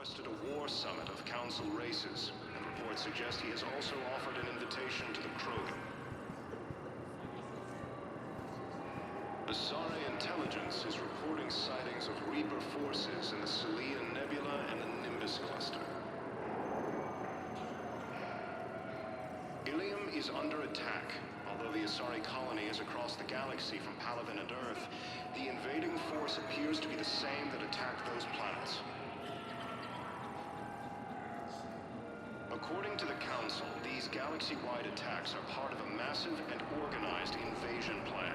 requested a war summit of Council races, and reports suggest he has also offered an invitation to the Krogan. Asari intelligence is reporting sightings of Reaper forces in the Selene Nebula and the Nimbus cluster. Ilium is under attack. Although the Asari colony is across the galaxy from Palaven and Earth, the invading force appears to be the same that attacked those planets. According to the Council, these galaxy-wide attacks are part of a massive and organized invasion plan.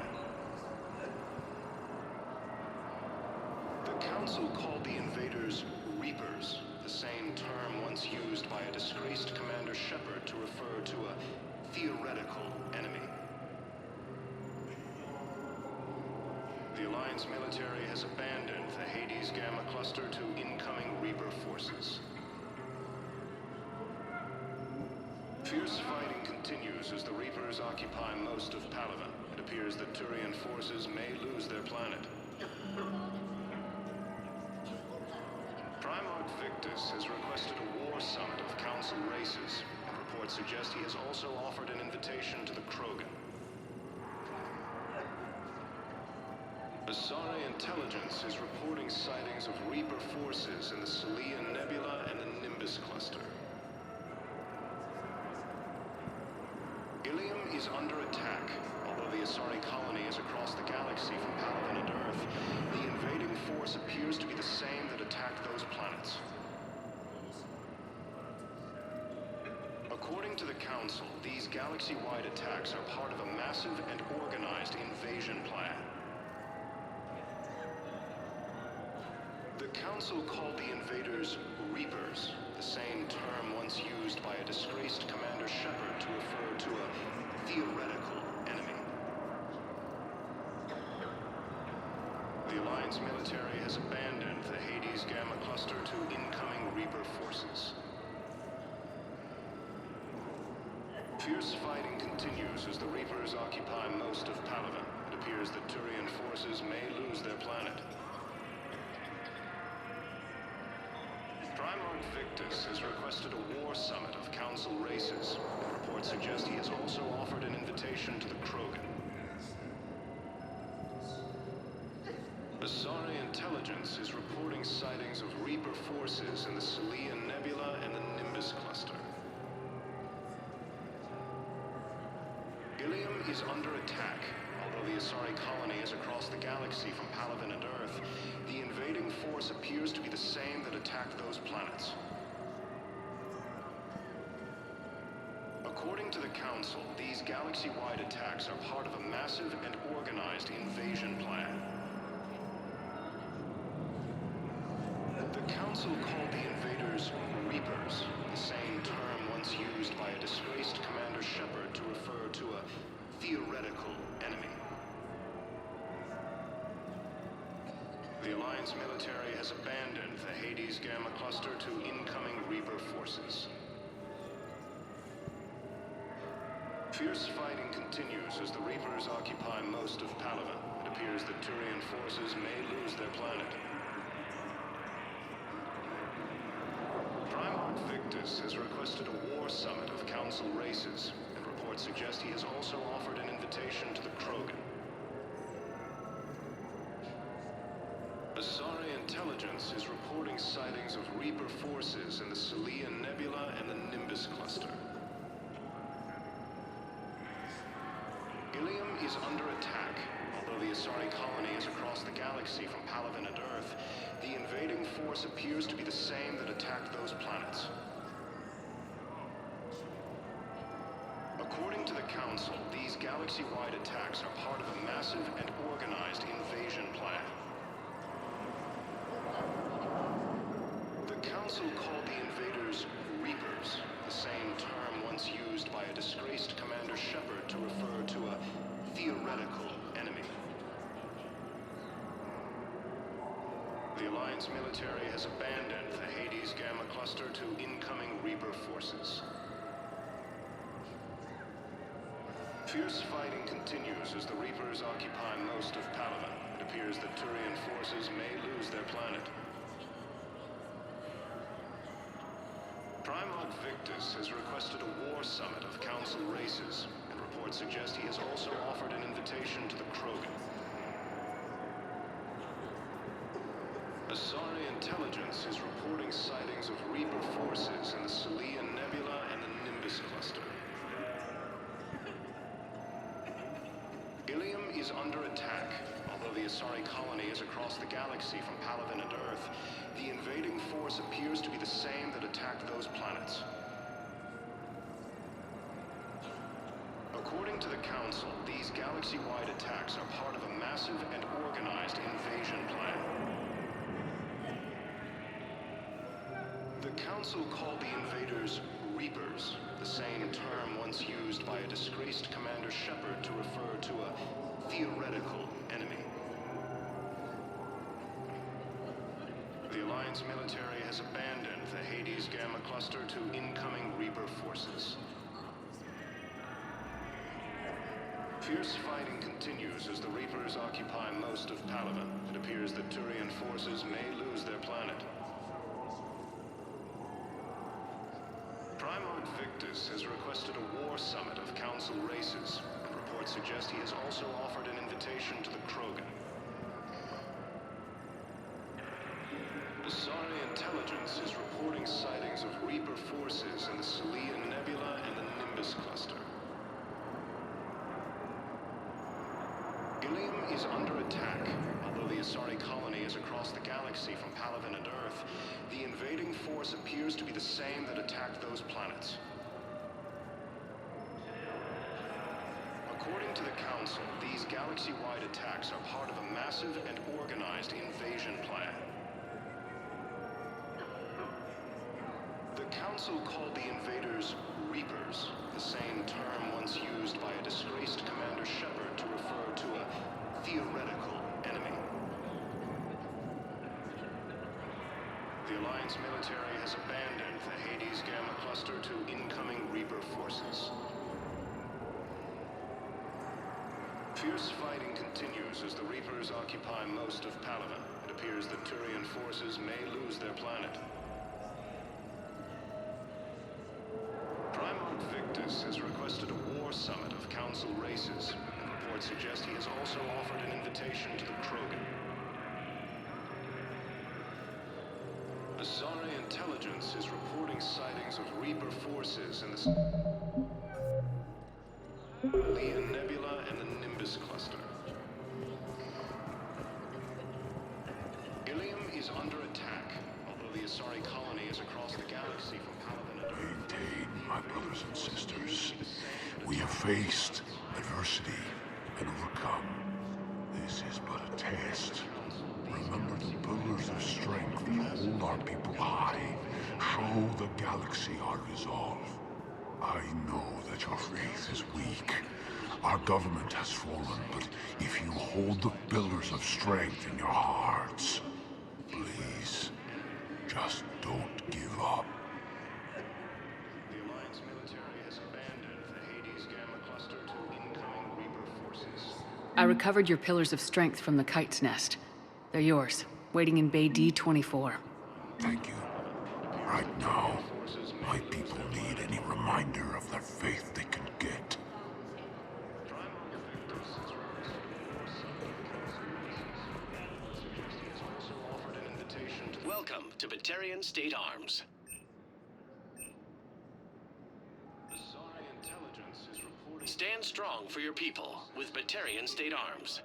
The Council called the invaders Reapers, the same term once used by a disgraced Commander Shepard to refer to a theoretical enemy. The Alliance military has abandoned the Hades Gamma cluster to incoming Reaper forces. Fierce fighting continues as the Reapers occupy most of Palaven. It appears that Turian forces may lose their planet. Primarch Victus has requested a war summit of Council races, and reports suggest he has also offered an invitation to the Krogan. Asari intelligence is reporting sightings of Reaper forces in the Selene Nebula and the Nimbus cluster. Ilium is under attack. Although the Asari colony is across the galaxy from Palaven and Earth, the invading force appears to be the same that attacked those planets. According to the Council, these galaxy-wide attacks are part of a massive and organized invasion plan. The Council called the invaders Reapers, the same term once used by a disgraced Commander Shepard to refer to a theoretical enemy. The Alliance military has abandoned the Hades Gamma cluster to incoming Reaper forces. Fierce fighting continues as the Reapers occupy most of Palaven. It appears that Turian forces may lose their planet. Primarch Victus has requested a war summit of Council races, and reports suggest he has also offered an invitation to the Krogan. Asari intelligence is reporting sightings of Reaper forces in the Selene Nebula and the Nimbus cluster. Ilium is under attack. Although the Asari colony is across the galaxy from Palaven and Earth, the invading force appears to be the same that attacked those planets. According to the Council, these galaxy-wide attacks are part of a massive and organized invasion plan. The Council called the invaders Reapers, the same term once used by a disgraced Commander Shepard to refer to a theoretical enemy. The Alliance military has abandoned the Hades Gamma cluster to incoming Reaper forces. Fierce fighting continues as the Reapers occupy most of Palaven. It appears that Turian forces may lose their planet. Primarch Victus has requested a war summit of Council races, and reports suggest he has also offered an invitation to the Krogan. Asari intelligence is reporting sightings of Reaper forces in the Selene Nebula and the Nimbus cluster. Ilium is under attack. Although the Asari colony is across the galaxy from Palaven and Earth, the invading force appears to be the same that attacked those planets. According to the Council, these galaxy-wide attacks are part of a massive and organized invasion plan. The Council called the invaders Reapers, the same term once used by a disgraced Commander Shepard to refer to a theoretical enemy. The Alliance military has abandoned the Hades Gamma cluster to incoming Reaper forces. Fierce fighting continues as the Reapers occupy most of Palaven. It appears that Turian forces may lose their planet. Victus has requested a war summit of Council races, and reports suggest he has also offered an invitation to the Krogan. Asari intelligence is reporting sightings of Reaper forces in the Salian Nebula and the Nimbus cluster. Ilium is under attack. Although the Asari colony is across the galaxy from Palaven and Earth, the invading force appears to be the same that attacked those planets. According to the Council, these galaxy-wide attacks are part of a massive and organized invasion plan. The Council called the invaders Reapers, the same term once used by a disgraced Commander Shepard to refer to a theoretical enemy. The Alliance military has abandoned the Hades Gamma cluster to incoming Reaper forces. Fierce fighting continues as the Reapers occupy most of Palaven. It appears that Turian forces may lose their planet. Primarch Victus has requested a war summit of Council races, and reports suggest he has also offered an invitation to the Krogan. Asari intelligence is reporting sightings of Reaper forces in the Salian Nebula and the Nimbus cluster. Ilium is under attack. Although the Asari colony is across the galaxy from Palaven and Earth, the invading force appears to be the same that attacked those planets. According to the Council, these galaxy-wide attacks are part of a massive and organized invasion plan. The Council called the invaders Reapers, the same term once used by a disgraced Commander Shepard to refer to a theoretical enemy. The Alliance military has abandoned the Hades Gamma cluster to incoming Reaper forces. Fierce fighting continues as the Reapers occupy most of Palaven. It appears that Turian forces may lose their planet. Primarch Victus has requested a war summit of Council races, and reports suggest he has also offered an invitation to the Krogan. Asari intelligence is reporting sightings of Reaper forces in the Salian Nebula and the Nimbus cluster. Ilium is under attack, although the Asari colony is across the galaxy from Palaven and Earth. Maintain, my brothers and sisters. We have faced adversity and overcome. This is but a test. Remember the pillars of strength that hold our people high. Show the galaxy our resolve. I know that your faith is weak. Our government has fallen, but if you hold the pillars of strength in your hearts, please, just don't give up. The Alliance military has abandoned the Hades Gamma cluster to incoming Reaper forces. I recovered your pillars of strength from the Kite's Nest. They're yours, waiting in Bay D-24. Thank you. Right now, my people need any reminder of the faith they can get. Welcome to Batarian State Arms. Stand strong for your people with Batarian State Arms.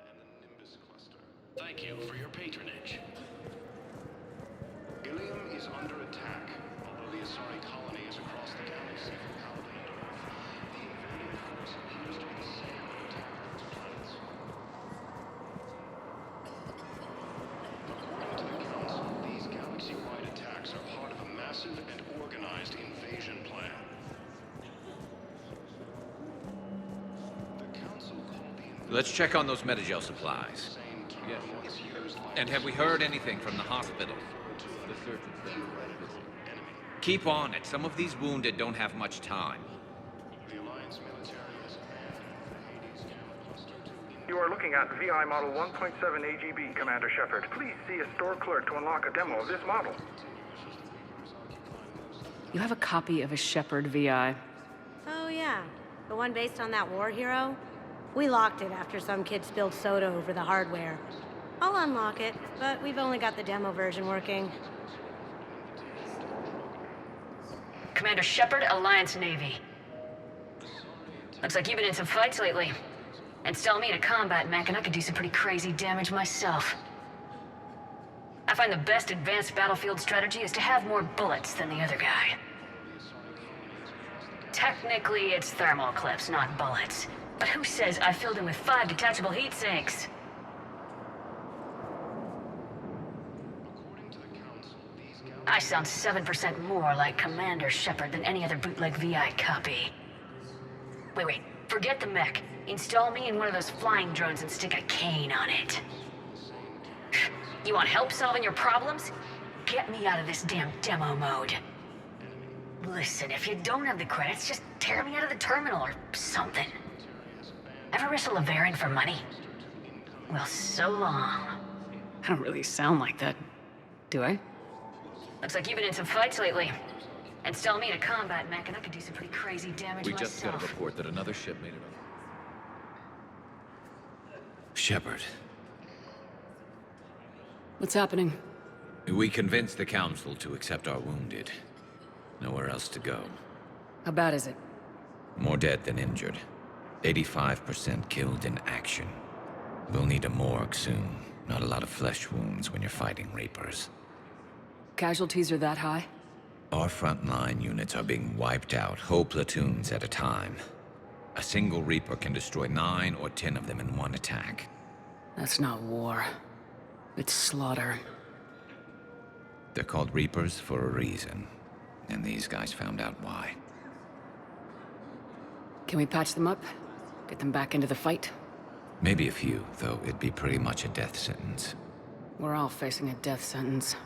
Thank you for your patronage. Ilium is under attack. Although the Asari colony is across the galaxy from Palaven and Earth, the invading force appears to be the same that attacked those planets. According to the Council, these galaxy-wide attacks are part of a massive and organized invasion plan. The Council called the Let's check on those Metagel supplies. Yes. And have we heard anything from the hospital? Theoretical enemy. Keep on it. Some of these wounded don't have much time. The Alliance military has abandoned the Hades Gamma cluster to You are looking at VI Model 1.7 AGB, Commander Shepard. Please see a store clerk to unlock a demo of this model. You have a copy of a Shepard VI. Oh yeah, the one based on that war hero? We locked it after some kid spilled soda over the hardware. I'll unlock it, but we've only got the demo version working. Commander Shepard, Alliance Navy. Looks like you've been in some fights lately. Install me in a combat mech and I could do some pretty crazy damage myself. I find the best advanced battlefield strategy is to have more bullets than the other guy. Technically, it's thermal clips, not bullets. But who says I filled him with 5 detachable heat sinks? I sound 7% more like Commander Shepard than any other bootleg VI copy. Wait, forget the mech. Install me in one of those flying drones and stick a cane on it. You want help solving your problems? Get me out of this damn demo mode. Listen, if you don't have the credits, just tear me out of the terminal or something. Ever wrestle a Varen for money? Well, so long. I don't really sound like that, do I? Looks like you've been in some fights lately. Install me in a combat mech and I could do some pretty crazy damage We myself. just got a report that another ship made it. Shepard, What's happening? we convinced the Council to accept our wounded. Nowhere else to go. How bad is it? More dead than injured. 85% killed in action. We'll need a morgue soon. Not a lot of flesh wounds when you're fighting Reapers. Casualties are that high? Our frontline units are being wiped out, whole platoons at a time. A single Reaper can destroy 9 or 10 of them in one attack. That's not war. It's slaughter. They're called Reapers for a reason. And these guys found out why. Can we patch them up? Get them back into the fight? Maybe a few, though it'd be pretty much a death sentence. We're all facing a death sentence.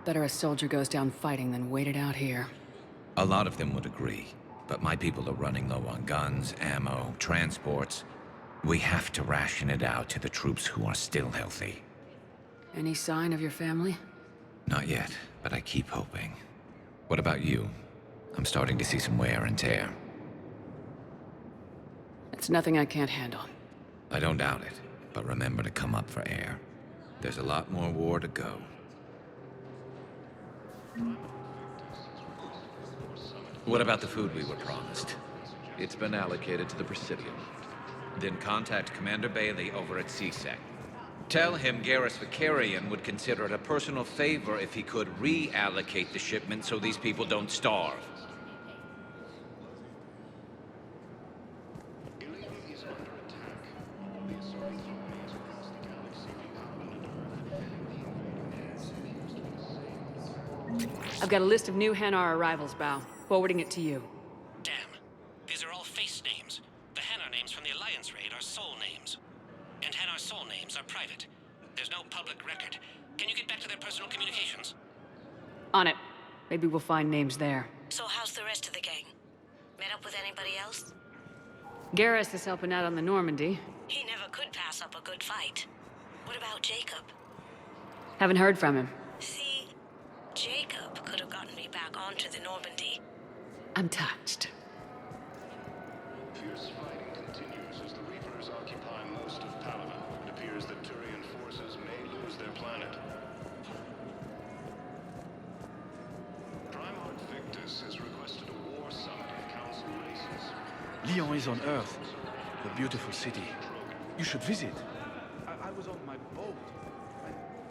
Better a soldier goes down fighting than wait it out here. A lot of them would agree, but my people are running low on guns, ammo, transports. We have to ration it out to the troops who are still healthy. Any sign of your family? Not yet, but I keep hoping. What about you? I'm starting to see some wear and tear. It's nothing I can't handle. I don't doubt it, but remember to come up for air. There's a lot more war to go. What about the food we were promised? It's been allocated to the Presidium. Then contact Commander Bailey over at CSEC. Tell him Garrus Vakarian would consider it a personal favor if he could reallocate the shipment so these people don't starve. I've got a list of new Hanar arrivals, Bao. Forwarding it to you. Damn. These are all face names. The Hanar names from the Alliance raid are soul names. And Hanar soul names are private. There's no public record. Can you get back to their personal communications? On it. Maybe we'll find names there. So how's the rest of the gang? Met up with anybody else? Garrus is helping out on the Normandy. He never could pass up a good fight. What about Jacob? Haven't heard from him. See, Jacob could have gotten me back onto the Normandy. I'm touched. Fierce fighting continues as the Reapers occupy most of Palaven. It appears that Turian forces may lose their planet. Primarch Victus has requested a war summit of council races. Lyon is on Earth, the beautiful city. You should visit. I was on my boat.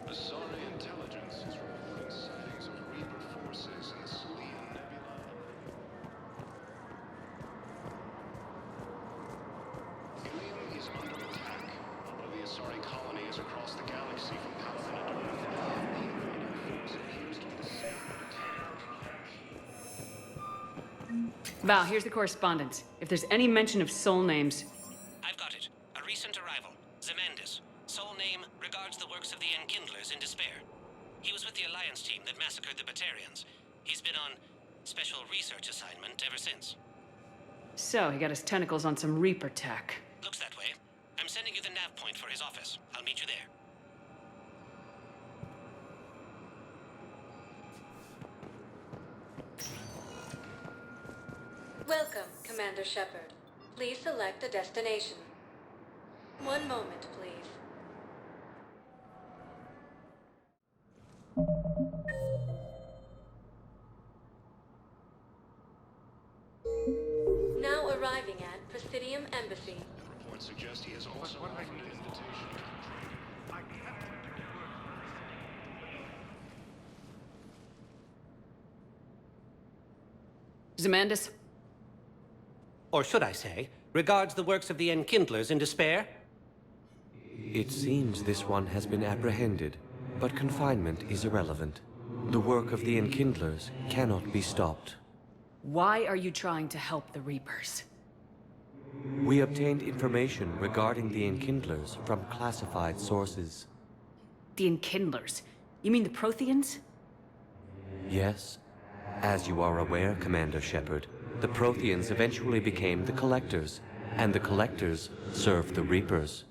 Asari intelligence is reporting sightings of Reaper forces in the Sulian Nebula. Ilium is under attack. One of the Asari colonies across the galaxy from Palaven and Earth. The invading force appears to be the same attack. Bao, here's the correspondence. If there's any mention of soul names... I've got it. A recent arrival. Zemandis. Soul name regards the works of the Enkindlers in despair. He was with the Alliance team that massacred the Batarians. He's been on special research assignment ever since. So, he got his tentacles on some Reaper tech. Looks that way. I'm sending you the nav point for his office. I'll meet you there. Shepard. Please select a destination. One moment, please. Now arriving at Presidium Embassy. Reports suggest he has also offered an invitation. Zemandis? Or should I say, regards the works of the Enkindlers in despair? It seems this one has been apprehended, but confinement is irrelevant. The work of the Enkindlers cannot be stopped. Why are you trying to help the Reapers? We obtained information regarding the Enkindlers from classified sources. The Enkindlers? You mean the Protheans? Yes. As you are aware, Commander Shepard, the Protheans eventually became the Collectors, and the Collectors served the Reapers.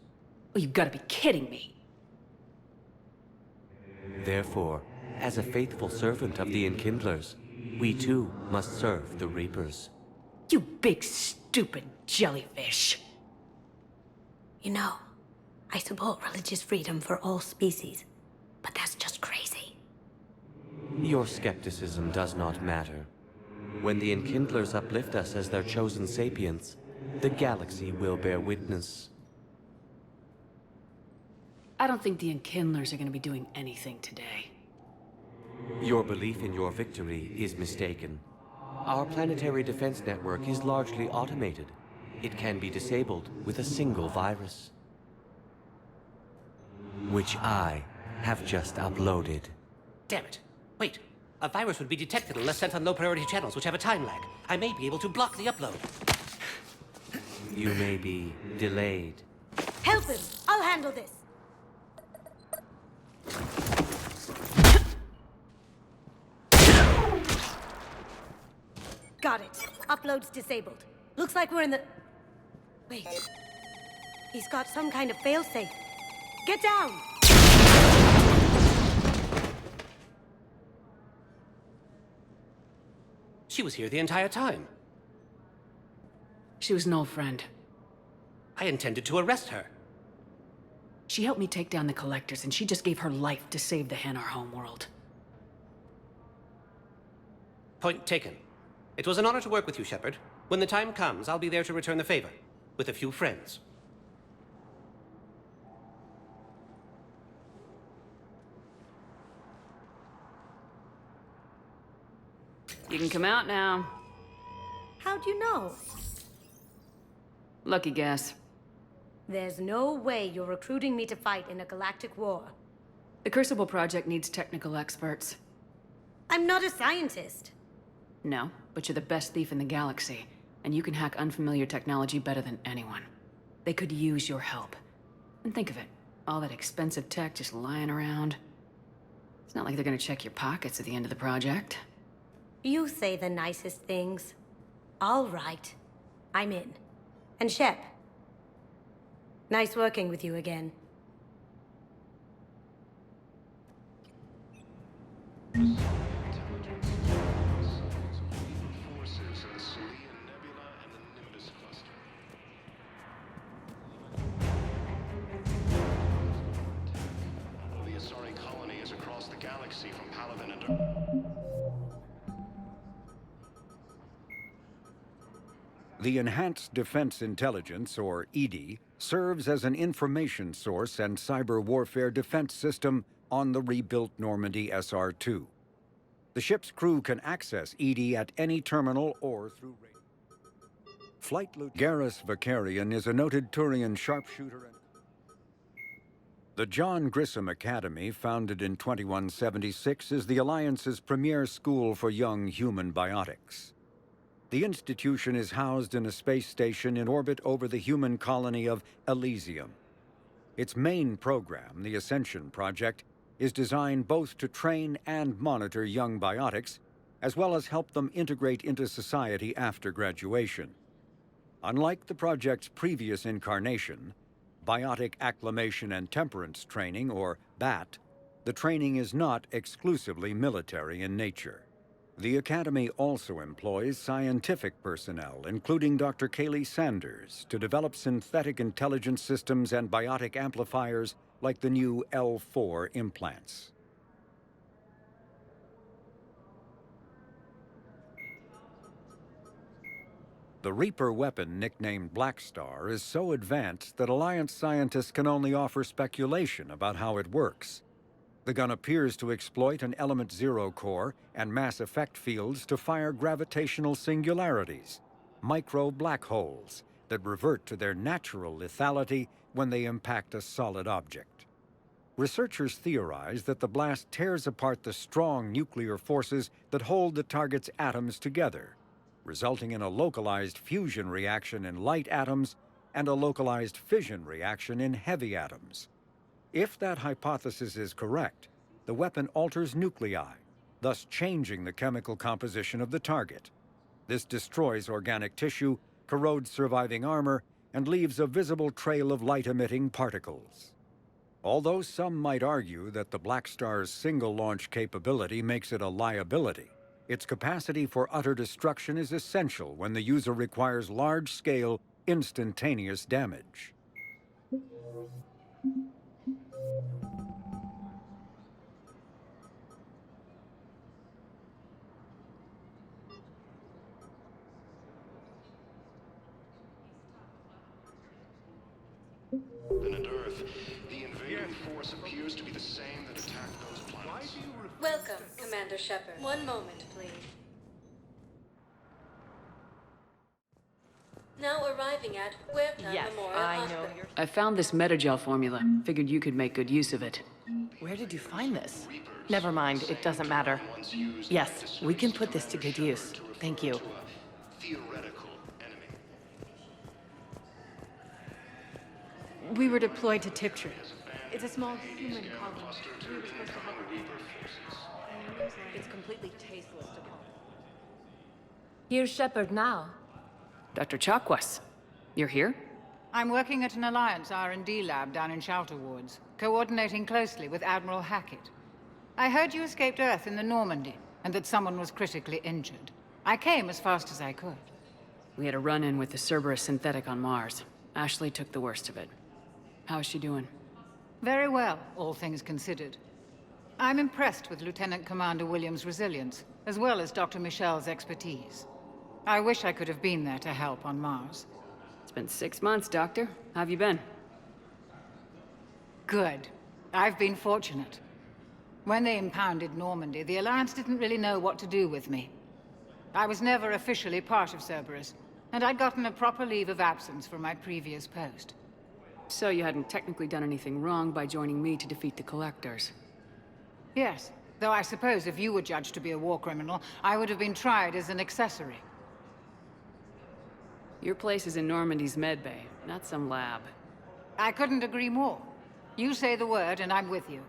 Oh, you've got to be kidding me. Therefore, as a faithful servant of the Enkindlers, we too must serve the Reapers. You big stupid jellyfish. You know, I support religious freedom for all species, but that's just crazy. Your skepticism does not matter. When the Enkindlers uplift us as their chosen sapients, the galaxy will bear witness. I don't think the Enkindlers are going to be doing anything today. Your belief in your victory is mistaken. Our planetary defense network is largely automated. It can be disabled with a single virus, which I have just uploaded. Damn it. Wait. A virus would be detected unless sent on low-priority channels, which have a time lag. I may be able to block the upload. You may be delayed. Help him! I'll handle this! Got it. Upload's disabled. Looks like we're in the... Wait. He's got some kind of failsafe. Get down! She was here the entire time. She was an old friend. I intended to arrest her. She helped me take down the Collectors, and she just gave her life to save the Hanar homeworld. Point taken. It was an honor to work with you, Shepard. When the time comes, I'll be there to return the favor. With a few friends. You can come out now. How'd you know? Lucky guess. There's no way you're recruiting me to fight in a galactic war. The Crucible Project needs technical experts. I'm not a scientist. No, but you're the best thief in the galaxy, and you can hack unfamiliar technology better than anyone. They could use your help. And think of it, all that expensive tech just lying around. It's not like they're gonna check your pockets at the end of the project. You say the nicest things. All right. I'm in. And Shep. Nice working with you again. Forces in the Selene Nebula and the Nimbus cluster. The Asari colony is across the galaxy from Palaven and... The Enhanced Defense Intelligence, or EDI, serves as an information source and cyber warfare defense system on the rebuilt Normandy SR-2. The ship's crew can access EDI at any terminal or through radio. Flight Lieutenant Garrus Vakarian is a noted Turian sharpshooter and... The John Grissom Academy, founded in 2176, is the Alliance's premier school for young human biotics. The institution is housed in a space station in orbit over the human colony of Elysium. Its main program, the Ascension Project, is designed both to train and monitor young biotics, as well as help them integrate into society after graduation. Unlike the project's previous incarnation, Biotic Acclimation and Temperance Training, or BAT, the training is not exclusively military in nature. The Academy also employs scientific personnel, including Dr. Kaylee Sanders, to develop synthetic intelligence systems and biotic amplifiers like the new L4 implants. The Reaper weapon, nicknamed Black Star, is so advanced that Alliance scientists can only offer speculation about how it works. The gun appears to exploit an Element Zero core and mass effect fields to fire gravitational singularities, micro-black holes, that revert to their natural lethality when they impact a solid object. Researchers theorize that the blast tears apart the strong nuclear forces that hold the target's atoms together, resulting in a localized fusion reaction in light atoms and a localized fission reaction in heavy atoms. If that hypothesis is correct, the weapon alters nuclei, thus changing the chemical composition of the target. This destroys organic tissue, corrodes surviving armor, and leaves a visible trail of light-emitting particles. Although some might argue that the Black Star's single-launch capability makes it a liability, its capacity for utter destruction is essential when the user requires large-scale, instantaneous damage. Then at Earth, the invading force appears to be the same that attacked those planets. Welcome, Commander Shepard. One moment, please. Now arriving at Huerta Memorial Hospital. I found this Metagel formula. Figured you could make good use of it. Where did you find this? Never mind, it doesn't matter. Yes, we can put this to good use. Thank you. Theoretical enemy. We were deployed to Tiptree. It's a small human colony. We were supposed to help with It's completely tasteless to call. Here's Shepard now. Dr. Chakwas, you're here? I'm working at an Alliance R&D lab down in Shelter Woods, coordinating closely with Admiral Hackett. I heard you escaped Earth in the Normandy, and that someone was critically injured. I came as fast as I could. We had a run-in with the Cerberus synthetic on Mars. Ashley took the worst of it. How's she doing? Very well, all things considered. I'm impressed with Lieutenant Commander Williams' resilience, as well as Dr. Michel's expertise. I wish I could have been there to help on Mars. It's been 6 months, Doctor. How have you been? Good. I've been fortunate. When they impounded Normandy, the Alliance didn't really know what to do with me. I was never officially part of Cerberus, and I'd gotten a proper leave of absence from my previous post. So you hadn't technically done anything wrong by joining me to defeat the Collectors? Yes, though I suppose if you were judged to be a war criminal, I would have been tried as an accessory. Your place is in Normandy's medbay, not some lab. I couldn't agree more. You say the word and I'm with you.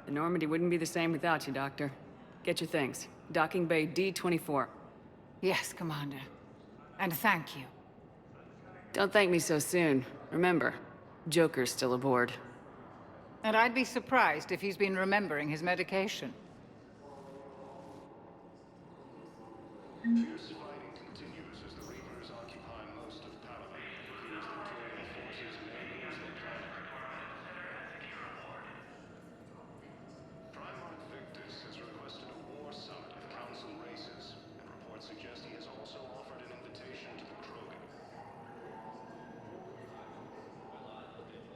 The Normandy wouldn't be the same without you, Doctor. Get your things. Docking Bay D-24. Yes, Commander. And thank you. Don't thank me so soon. Remember, Joker's still aboard. And I'd be surprised if he's been remembering his medication. Fierce fighting continues as the Reapers occupy most of Palaven. It appears the Turian forces may lose their planet. Primarch Victus has requested a war summit of Council races, and reports suggest he has also offered an invitation to the Krogan.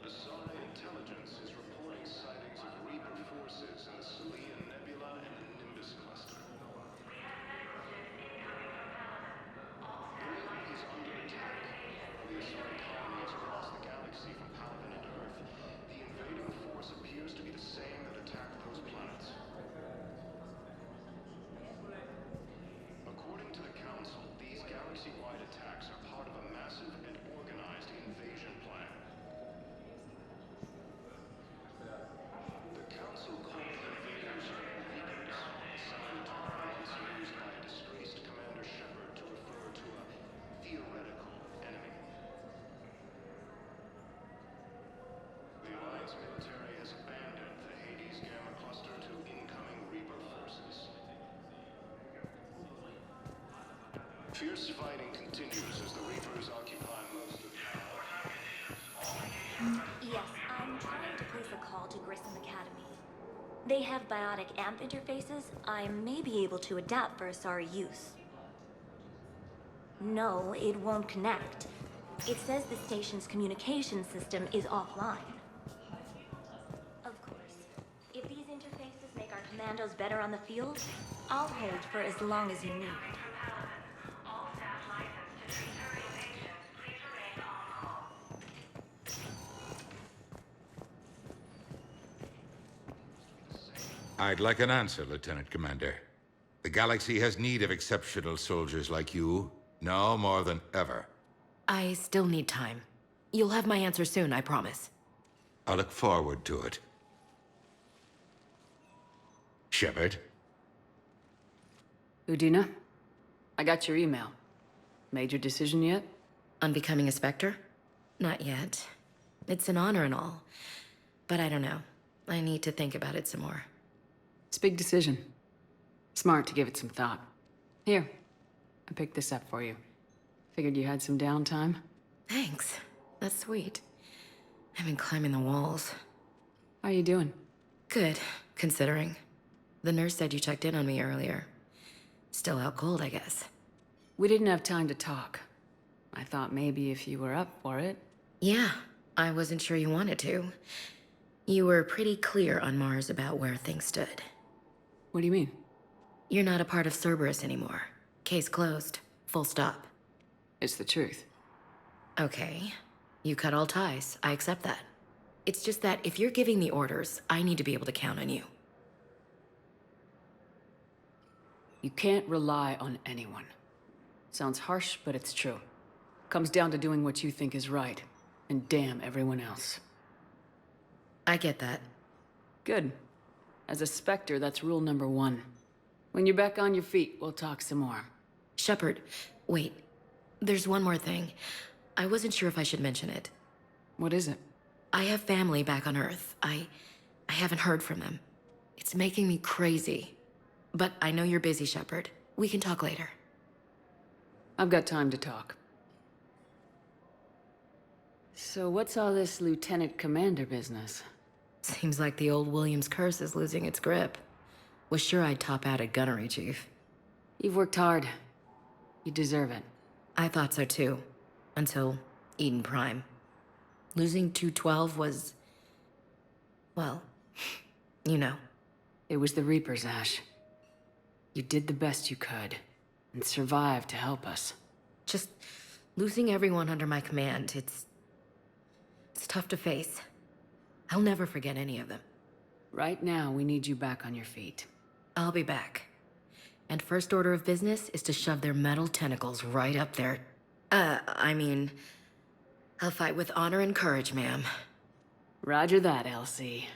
The Psi intelligence is reporting sightings of Reaper forces in the Salian Nebula and the Nimbus cluster. Britain is under attack. The Asari colonies across the galaxy from Palaven and Earth. The invading force appears to be the same that attacked those planets. According to the Council, these galaxy-wide attacks are part of a massive and organized invasion plan. The Council called the invaders Reapers, the same term once used by a disgraced Commander Shepard to refer to a theoretical enemy. The Alliance military has abandoned the Hades Gamma cluster to incoming Reaper forces. Fierce fighting continues as the Reapers occupy most of Yes, I'm trying to place a call to Grissom Academy. They have biotic amp interfaces I may be able to adapt for Asari use. No, it won't connect. It says the station's communication system is offline. Of course, if these interfaces make our commandos better on the field, I'll hold for as long as you need. I'd like an answer, Lieutenant Commander. The galaxy has need of exceptional soldiers like you, now more than ever. I still need time. You'll have my answer soon, I promise. I look forward to it. Shepard? Udina, I got your email. Made your decision yet? On becoming a Spectre? Not yet. It's an honor and all. But I don't know. I need to think about it some more. It's a big decision. Smart to give it some thought. Here, I picked this up for you. Figured you had some downtime. Thanks. That's sweet. I've been climbing the walls. How are you doing? Good, considering. The nurse said you checked in on me earlier. Still out cold, I guess. We didn't have time to talk. I thought maybe if you were up for it. Yeah, I wasn't sure you wanted to. You were pretty clear on Mars about where things stood. What do you mean? You're not a part of Cerberus anymore. Case closed. Full stop. It's the truth. Okay. You cut all ties. I accept that. It's just that if you're giving the orders, I need to be able to count on you. You can't rely on anyone. Sounds harsh, but it's true. Comes down to doing what you think is right, and damn everyone else. I get that. Good. As a Spectre, that's rule number 1. When you're back on your feet, we'll talk some more. Shepard, wait. There's one more thing. I wasn't sure if I should mention it. What is it? I have family back on Earth. I haven't heard from them. It's making me crazy. But I know you're busy, Shepard. We can talk later. I've got time to talk. So what's all this Lieutenant Commander business? Seems like the old Williams curse is losing its grip. Was sure I'd top out at gunnery, Chief. You've worked hard. You deserve it. I thought so too. Until Eden Prime. Losing 212 was... well, you know. It was the Reapers, Ash. You did the best you could, and survived to help us. Just losing everyone under my command, it's tough to face. I'll never forget any of them. Right now, we need you back on your feet. I'll be back. And first order of business is to shove their metal tentacles right up there. I'll fight with honor and courage, ma'am. Roger that, Elsie.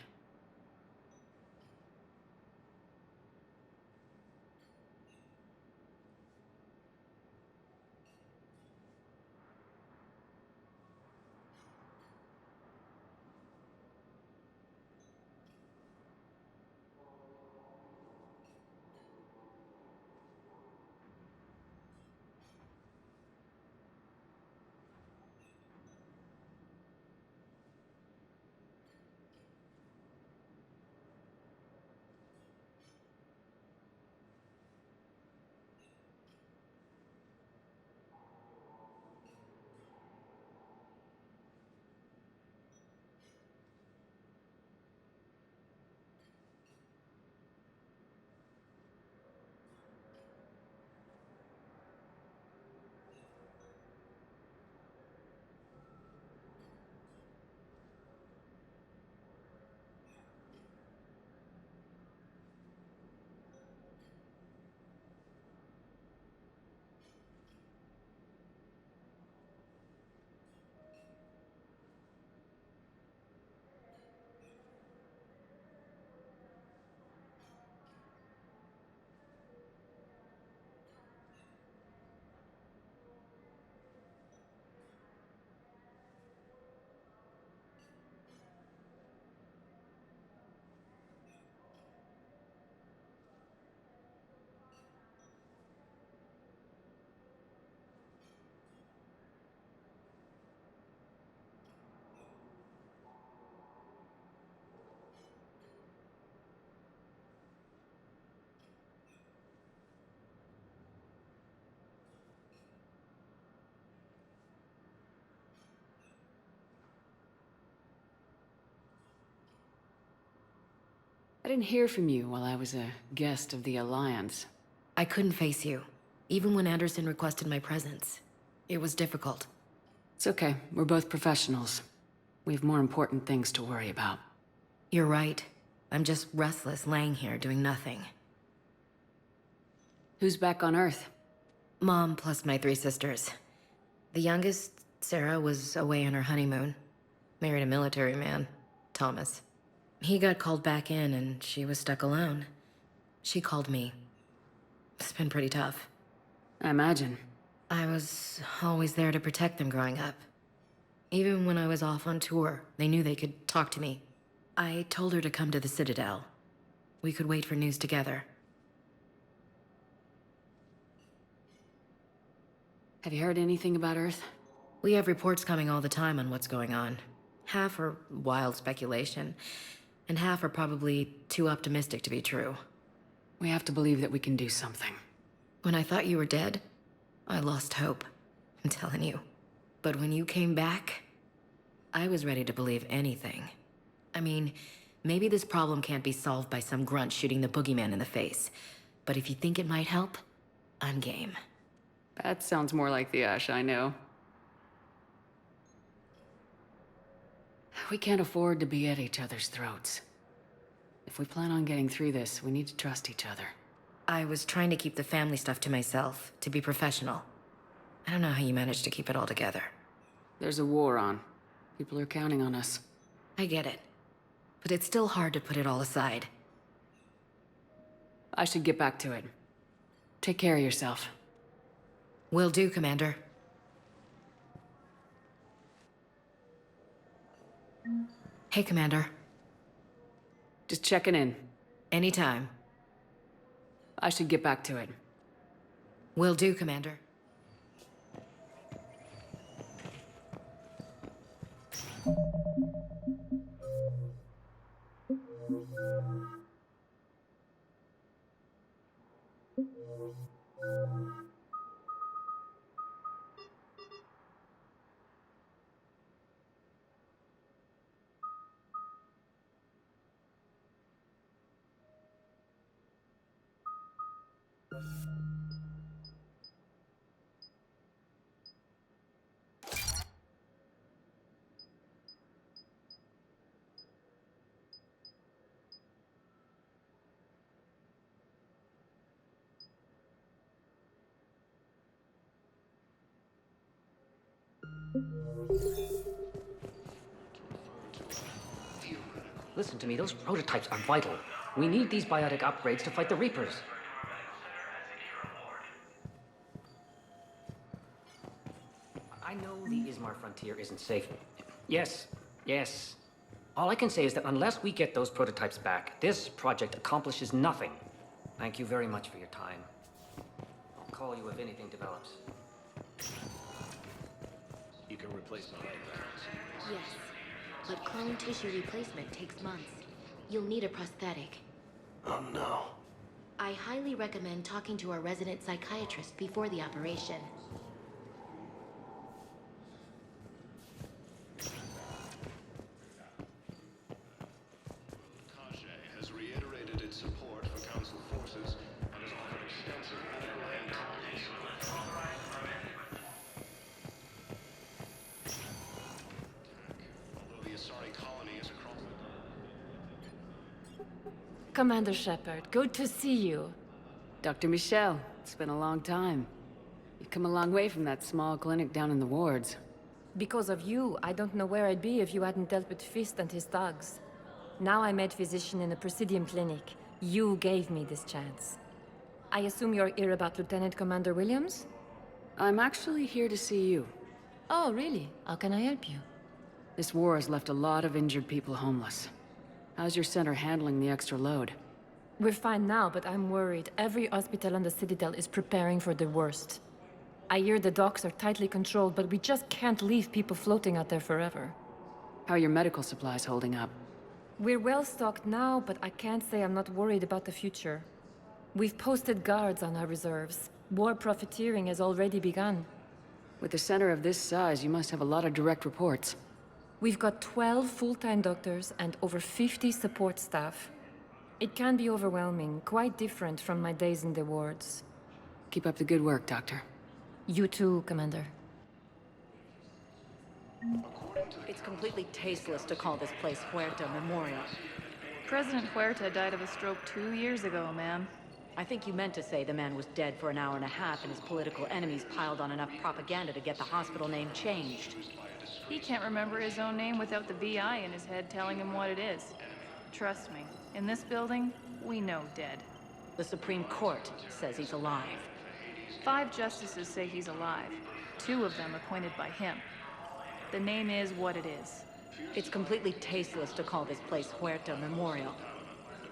I didn't hear from you while I was a guest of the Alliance. I couldn't face you, even when Anderson requested my presence. It was difficult. It's okay. We're both professionals. We have more important things to worry about. You're right. I'm just restless, laying here, doing nothing. Who's back on Earth? Mom plus my 3 sisters. The youngest, Sarah, was away on her honeymoon. Married a military man, Thomas. He got called back in and she was stuck alone. She called me. It's been pretty tough. I imagine. I was always there to protect them growing up. Even when I was off on tour, they knew they could talk to me. I told her to come to the Citadel. We could wait for news together. Have you heard anything about Earth? We have reports coming all the time on what's going on. Half are wild speculation, and half are probably too optimistic to be true. We have to believe that we can do something. When I thought you were dead, I lost hope. I'm telling you. But when you came back, I was ready to believe anything. I mean, maybe this problem can't be solved by some grunt shooting the boogeyman in the face. But if you think it might help, I'm game. That sounds more like the Ash I know. We can't afford to be at each other's throats. If we plan on getting through this, we need to trust each other. I was trying to keep the family stuff to myself, to be professional. I don't know how you managed to keep it all together. There's a war on. People are counting on us. I get it. But it's still hard to put it all aside. I should get back to it. Take care of yourself. Will do, Commander. Hey, Commander. Just checking in. Anytime. I should get back to it. Will do, Commander. Listen to me, those prototypes are vital. We need these biotic upgrades to fight the Reapers. I know the Ismar frontier isn't safe. Yes, yes. All I can say is that unless we get those prototypes back, this project accomplishes nothing. Thank you very much for your time. I'll call you if anything develops. You can replace my leg. Yes, but clone tissue replacement takes months. You'll need a prosthetic. Oh no. I highly recommend talking to our resident psychiatrist before the operation. Kage has reiterated its support for Council forces and has offered extensive medical and technical support. Although the Asari colony is across Commander Shepard, good to see you. Dr. Michelle, it's been a long time. You've come a long way from that small clinic down in the wards. Because of you, I don't know where I'd be if you hadn't dealt with Fist and his thugs. Now I'm med physician in the Presidium Clinic. You gave me this chance. I assume you're here about Lieutenant Commander Williams? I'm actually here to see you. Oh, really? How can I help you? This war has left a lot of injured people homeless. How's your center handling the extra load? We're fine now, but I'm worried. Every hospital on the Citadel is preparing for the worst. I hear the docks are tightly controlled, but we just can't leave people floating out there forever. How are your medical supplies holding up? We're well stocked now, but I can't say I'm not worried about the future. We've posted guards on our reserves. War profiteering has already begun. With a center of this size, you must have a lot of direct reports. We've got 12 full-time doctors and over 50 support staff. It can be overwhelming, quite different from my days in the wards. Keep up the good work, Doctor. You too, Commander. It's completely tasteless to call this place Huerta Memorial. President Huerta died of a stroke 2 years ago, ma'am. I think you meant to say the man was dead for an hour and a half and his political enemies piled on enough propaganda to get the hospital name changed. He can't remember his own name without the VI in his head telling him what it is. Trust me, in this building, we know dead. The Supreme Court says he's alive. 5 justices say he's alive. 2 of them appointed by him. The name is what it is. It's completely tasteless to call this place Huerta Memorial.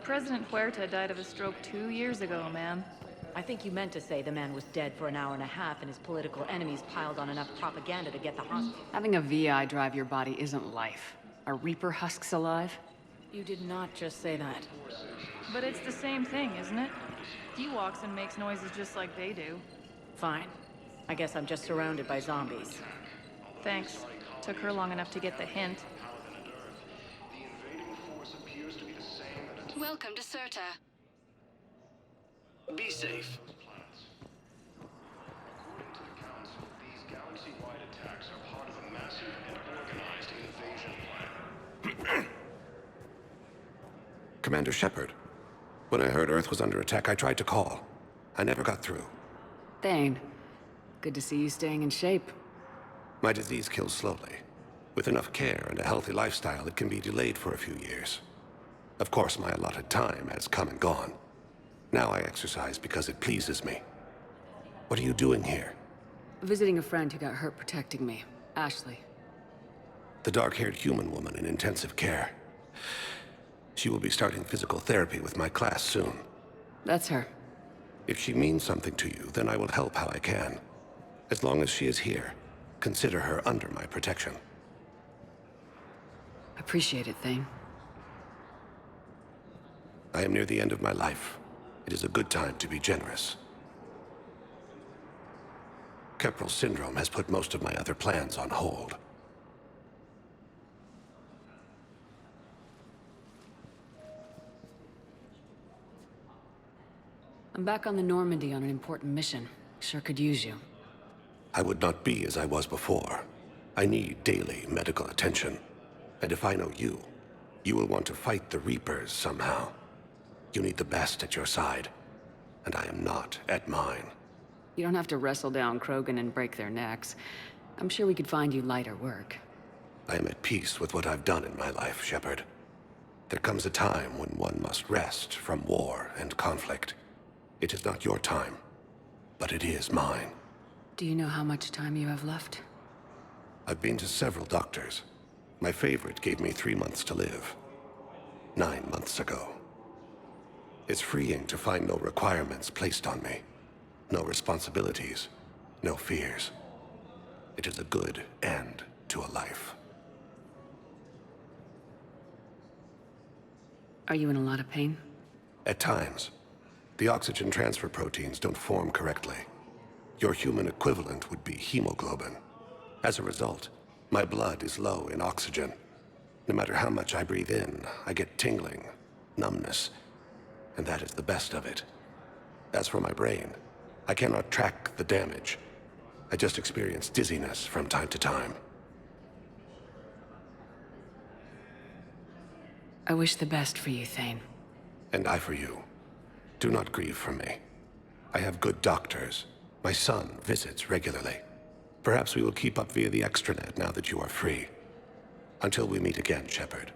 President Huerta died of a stroke 2 years ago, ma'am. I think you meant to say the man was dead for an hour and a half and his political enemies piled on enough propaganda to get the hospital. Having a VI drive your body isn't life. Are Reaper husks alive? You did not just say that. But it's the same thing, isn't it? He walks and makes noises just like they do. Fine. I guess I'm just surrounded by zombies. Thanks. Took her long enough to get the hint. Welcome to Serta. Be safe. According to the Council, these galaxy-wide attacks are part of a massive and organized invasion plan. Commander Shepard. When I heard Earth was under attack, I tried to call. I never got through. Thane. Good to see you staying in shape. My disease kills slowly. With enough care and a healthy lifestyle, it can be delayed for a few years. Of course, my allotted time has come and gone. Now I exercise because it pleases me. What are you doing here? Visiting a friend who got hurt protecting me. Ashley. The dark-haired human woman in intensive care. She will be starting physical therapy with my class soon. That's her. If she means something to you, then I will help how I can. As long as she is here, consider her under my protection. Appreciate it, Thane. I am near the end of my life. It is a good time to be generous. Kepral syndrome has put most of my other plans on hold. I'm back on the Normandy on an important mission. Sure could use you. I would not be as I was before. I need daily medical attention. And if I know you, you will want to fight the Reapers somehow. You need the best at your side, and I am not at mine. You don't have to wrestle down Krogan and break their necks. I'm sure we could find you lighter work. I am at peace with what I've done in my life, Shepard. There comes a time when one must rest from war and conflict. It is not your time, but it is mine. Do you know how much time you have left? I've been to several doctors. My favorite gave me 3 months to live. 9 months ago. It's freeing to find no requirements placed on me. No responsibilities, no fears. It is a good end to a life. Are you in a lot of pain? At times. The oxygen transfer proteins don't form correctly. Your human equivalent would be hemoglobin. As a result, my blood is low in oxygen. No matter how much I breathe in, I get tingling, numbness, and that is the best of it. As for my brain, I cannot track the damage. I just experience dizziness from time to time. I wish the best for you, Thane. And I for you. Do not grieve for me. I have good doctors. My son visits regularly. Perhaps we will keep up via the extranet now that you are free. Until we meet again, Shepard.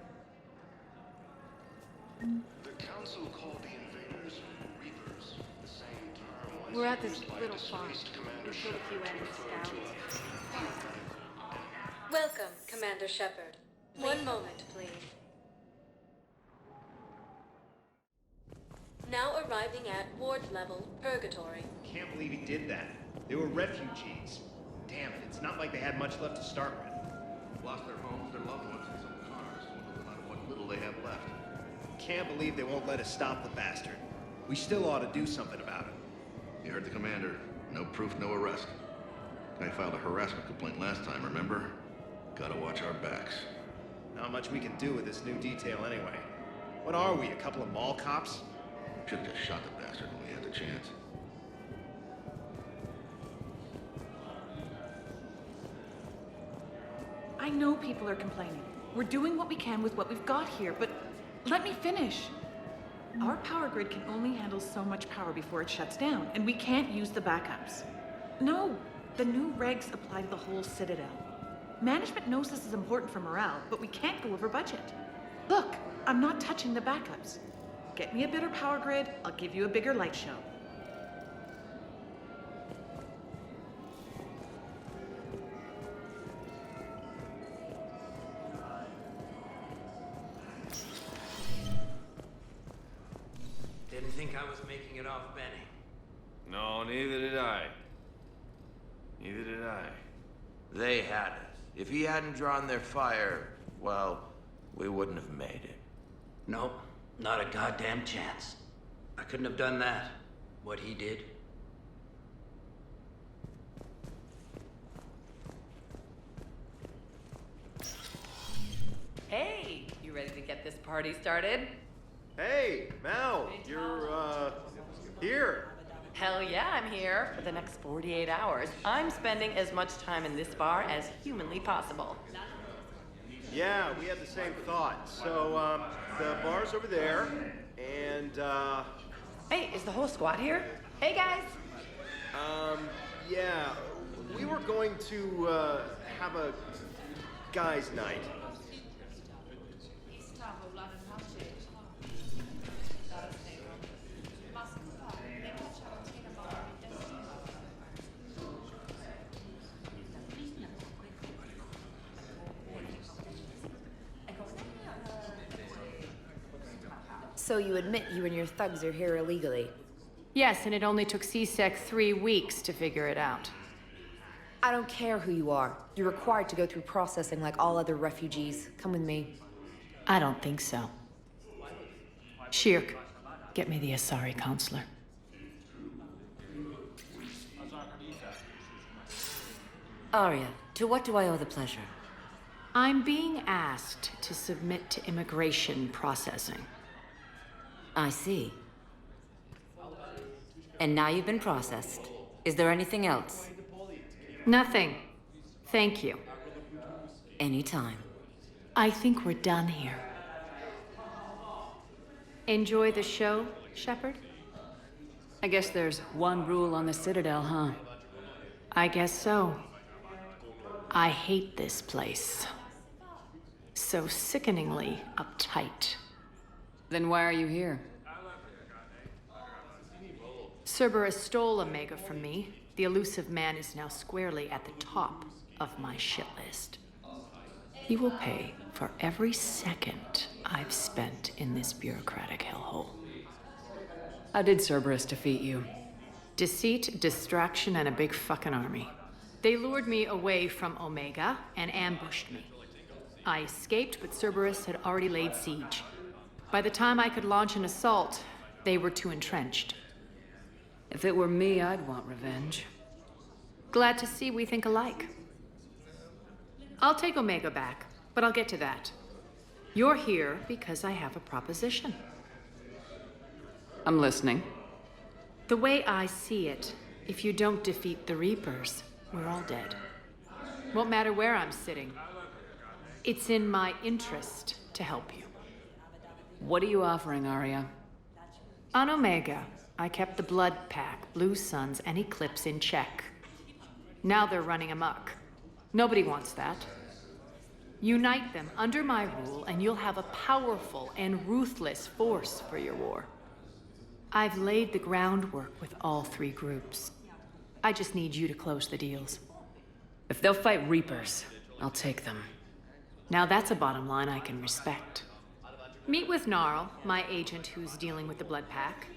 The Council called the invaders Reapers, the same term once We're at this used by little disgraced farm. Commander We killed a few Shepard enemy to refer scouts. to a Welcome, Commander Shepard. One moment, please. Now arriving at ward level, Purgatory. Can't believe he did that. They were refugees. Damn it, it's not like they had much left to start with. Lost their homes, their loved ones, and some cars. No matter what little they have left. Can't believe they won't let us stop the bastard. We still ought to do something about it. You heard the commander. No proof, no arrest. Guy filed a harassment complaint last time, remember? Gotta watch our backs. Not much we can do with this new detail anyway. What are we, a couple of mall cops? Should've just shot the bastard when we had the chance. I know people are complaining. We're doing what we can with what we've got here, but let me finish. Our power grid can only handle so much power before it shuts down, and we can't use the backups. No, the new regs apply to the whole Citadel. Management knows this is important for morale, but we can't go over budget. Look, I'm not touching the backups. Get me a better power grid, I'll give you a bigger light show. Didn't think I was making it off Benny. No, neither did I. Neither did I. They had us. If he hadn't drawn their fire, well, we wouldn't have made it. Nope, not a goddamn chance. I couldn't have done that, what he did. Hey, you ready to get this party started? Hey, Mal, you're, here. Hell yeah, I'm here for the next 48 hours. I'm spending as much time in this bar as humanly possible. Yeah, we had the same thought. So, the bar's over there, and, Hey, is the whole squad here? Hey, guys! yeah, we were going to, have a guys' night. So you admit you and your thugs are here illegally? Yes, and it only took CSEC 3 weeks to figure it out. I don't care who you are. You're required to go through processing like all other refugees. Come with me. I don't think so. Shirk, get me the Asari counselor. Arya, to what do I owe the pleasure? I'm being asked to submit to immigration processing. I see. And now you've been processed. Is there anything else? Nothing. Thank you. Anytime. I think we're done here. Enjoy the show, Shepard? I guess there's one rule on the Citadel, huh? I guess so. I hate this place. So sickeningly uptight. Then why are you here? Cerberus stole Omega from me. The elusive man is now squarely at the top of my shit list. He will pay for every second I've spent in this bureaucratic hellhole. How did Cerberus defeat you? Deceit, distraction, and a big fucking army. They lured me away from Omega and ambushed me. I escaped, but Cerberus had already laid siege. By the time I could launch an assault, they were too entrenched. If it were me, I'd want revenge. Glad to see we think alike. I'll take Omega back, but I'll get to that. You're here because I have a proposition. I'm listening. The way I see it, if you don't defeat the Reapers, we're all dead. Won't matter where I'm sitting. It's in my interest to help you. What are you offering, Arya? On Omega, I kept the Blood Pack, Blue Suns, and Eclipse in check. Now they're running amok. Nobody wants that. Unite them under my rule, and you'll have a powerful and ruthless force for your war. I've laid the groundwork with all 3 groups. I just need you to close the deals. If they'll fight Reapers, I'll take them. Now that's a bottom line I can respect. Meet with Gnarl, my agent who's dealing with the Blood Pack.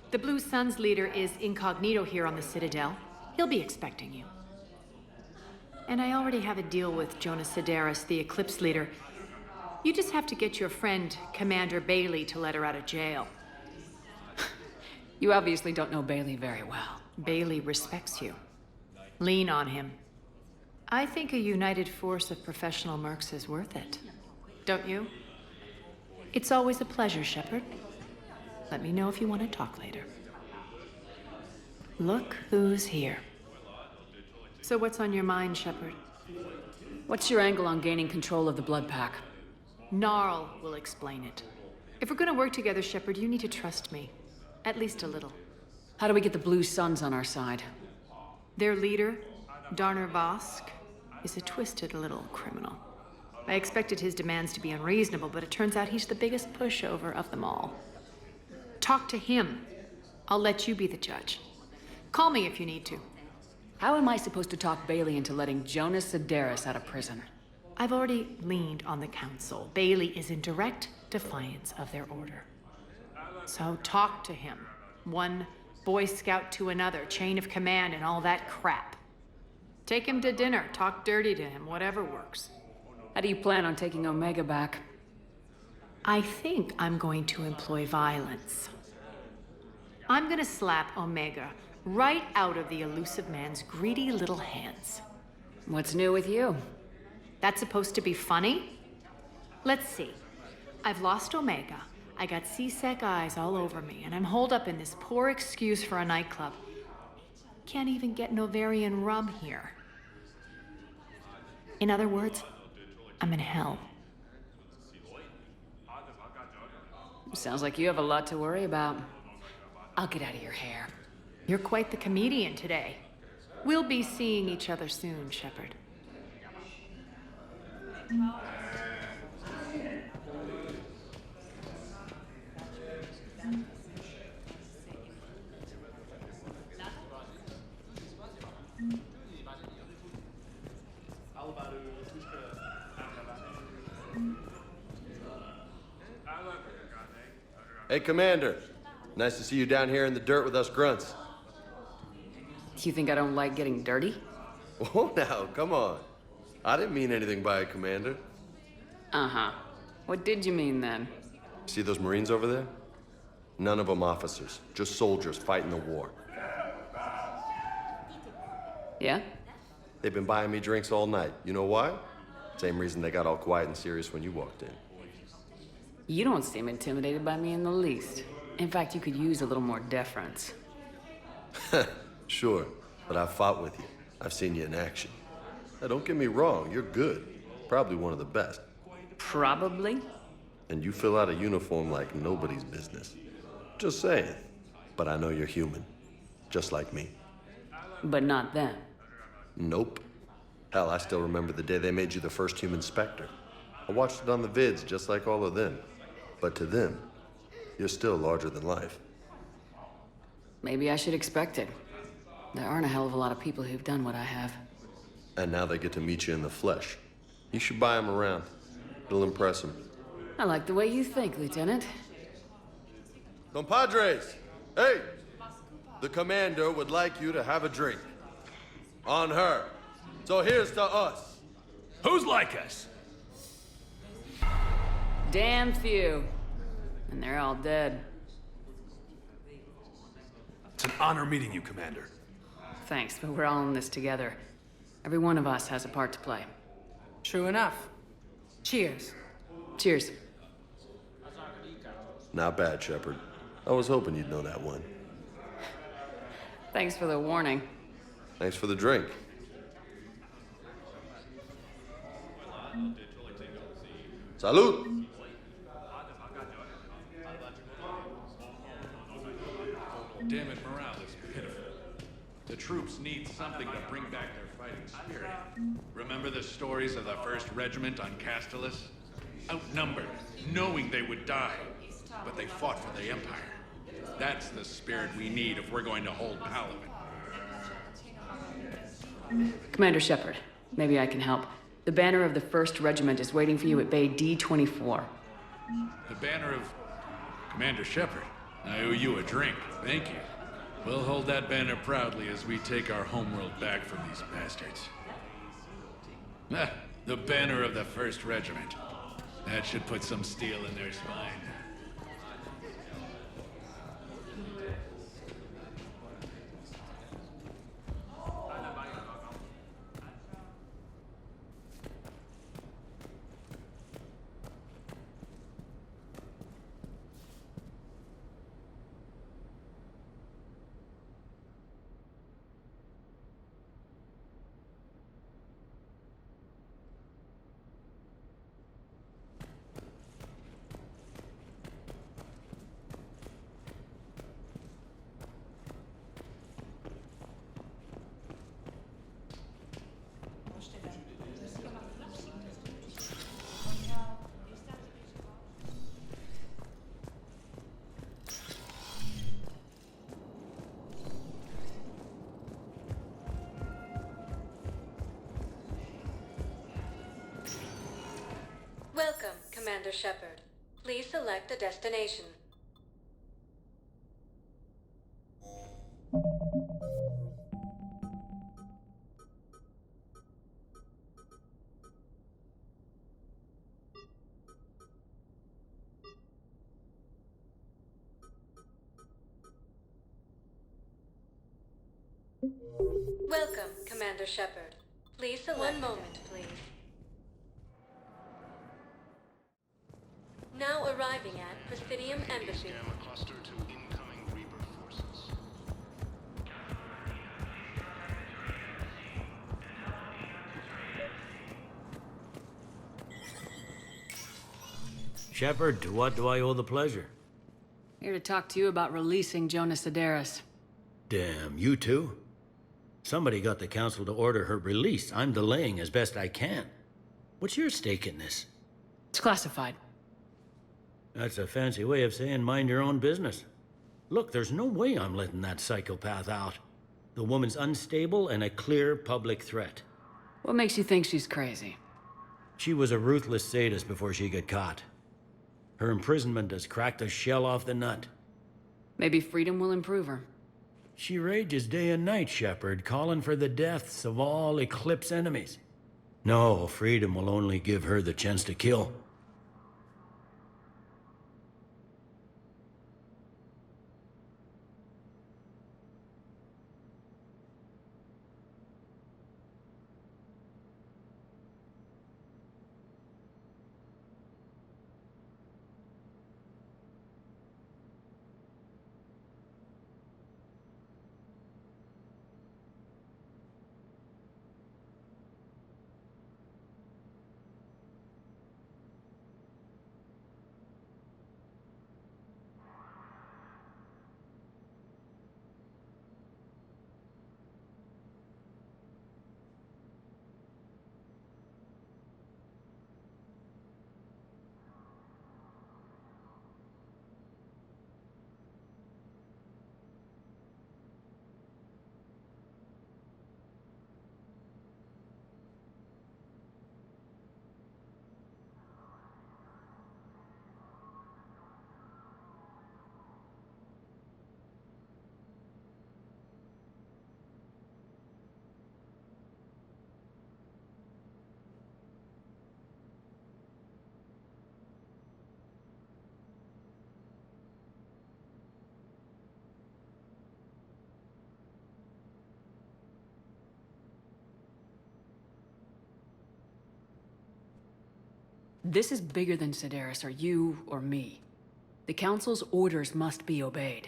The Blue Suns leader is incognito here on the Citadel. He'll be expecting you. And I already have a deal with Jonas Sedaris, the Eclipse leader. You just have to get your friend, Commander Bailey, to let her out of jail. You obviously don't know Bailey very well. Bailey respects you. Lean on him. I think a united force of professional mercs is worth it. Don't you? It's always a pleasure, Shepard. Let me know if you want to talk later. Look who's here. So what's on your mind, Shepard? What's your angle on gaining control of the Blood Pack? Gnarl will explain it. If we're gonna work together, Shepard, you need to trust me. At least a little. How do we get the Blue Suns on our side? Their leader, Darner Vosk, is a twisted little criminal. I expected his demands to be unreasonable, but it turns out he's the biggest pushover of them all. Talk to him. I'll let you be the judge. Call me if you need to. How am I supposed to talk Bailey into letting Jonas Sedaris out of prison? I've already leaned on the council. Bailey is in direct defiance of their order. So talk to him. One Boy Scout to another, chain of command and all that crap. Take him to dinner, talk dirty to him, whatever works. How do you plan on taking Omega back? I think I'm going to employ violence. I'm gonna slap Omega right out of the elusive man's greedy little hands. What's new with you? That's supposed to be funny? Let's see. I've lost Omega. I got C-Sec eyes all over me, and I'm holed up in this poor excuse for a nightclub. Can't even get Novarian rum here. In other words, I'm in hell. Sounds like you have a lot to worry about. I'll get out of your hair. You're quite the comedian today. We'll be seeing each other soon, Shepard. Hey, Commander. Nice to see you down here in the dirt with us grunts. Do you think I don't like getting dirty? Oh, now, come on. I didn't mean anything by it, Commander. Uh-huh. What did you mean, then? See those Marines over there? None of them officers, just soldiers fighting the war. Yeah? They've been buying me drinks all night. You know why? Same reason they got all quiet and serious when you walked in. You don't seem intimidated by me in the least. In fact, you could use a little more deference. Sure, but I've fought with you. I've seen you in action. Now, don't get me wrong, you're good. Probably one of the best. Probably? And you fill out a uniform like nobody's business. Just saying. But I know you're human. Just like me. But not them. Nope. Hell, I still remember the day they made you the first human Spectre. I watched it on the vids, just like all of them. But to them, you're still larger than life. Maybe I should expect it. There aren't a hell of a lot of people who've done what I have. And now they get to meet you in the flesh. You should buy them around. It'll impress them. I like the way you think, Lieutenant. Compadres! Hey! The commander would like you to have a drink. On her. So here's to us. Who's like us? Damn few. And they're all dead. It's an honor meeting you, Commander. Thanks, but we're all in this together. Every one of us has a part to play. True enough. Cheers. Cheers. Not bad, Shepard. I was hoping you'd know that one. Thanks for the warning. Thanks for the drink. Salud! Damn it, morale is pitiful. The troops need something to bring back their fighting spirit. Remember the stories of the 1st Regiment on Castellus? Outnumbered, knowing they would die, but they fought for the Empire. That's the spirit we need if we're going to hold Palaven. Commander Shepard, maybe I can help. The banner of the 1st Regiment is waiting for you at Bay D-24. The banner of Commander Shepard. I owe you a drink. Thank you. We'll hold that banner proudly as we take our homeworld back from these bastards. Ah, the banner of the 1st Regiment. That should put some steel in their spine. Commander Shepard. Please select a destination. Welcome, Commander Shepard. Please select. One moment, please. Now arriving at Presidium Embassy. Gamma cluster to incoming Reaper forces. Shepard, to what do I owe the pleasure? Here to talk to you about releasing Jonas Sederis. Damn, you too? Somebody got the council to order her release. I'm delaying as best I can. What's your stake in this? It's classified. That's a fancy way of saying mind your own business. Look, there's no way I'm letting that psychopath out. The woman's unstable and a clear public threat. What makes you think she's crazy? She was a ruthless sadist before she got caught. Her imprisonment has cracked the shell off the nut. Maybe freedom will improve her. She rages day and night, Shepard, calling for the deaths of all Eclipse enemies. No, freedom will only give her the chance to kill. This is bigger than Sederis or you or me. The Council's orders must be obeyed.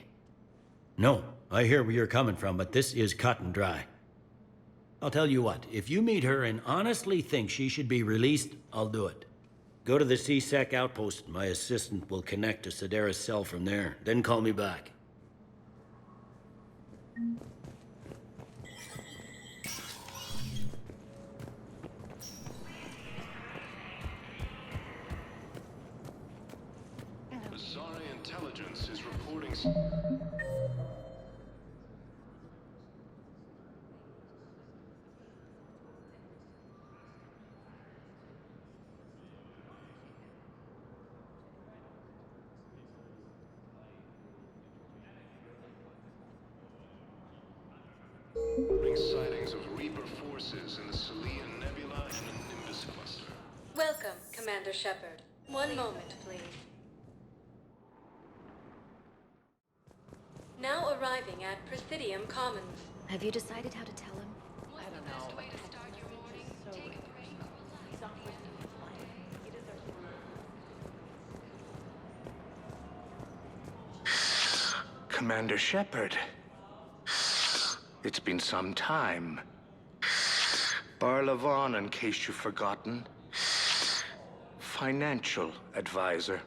No, I hear where you're coming from, but this is cut and dry. I'll tell you what, if you meet her and honestly think she should be released, I'll do it. Go to the C-Sec outpost. My assistant will connect to Sederis' cell from there. Then call me back. Asari intelligence is reporting. Sightings of Reaper forces in the Selian Nebula and the Nimbus cluster. Welcome, Commander Shepard. One moment, please. Now arriving at Presidium Commons. Have you decided how to tell him? I don't know. Commander Shepard. It's been some time. Barla Vaughn, in case you've forgotten. Financial advisor.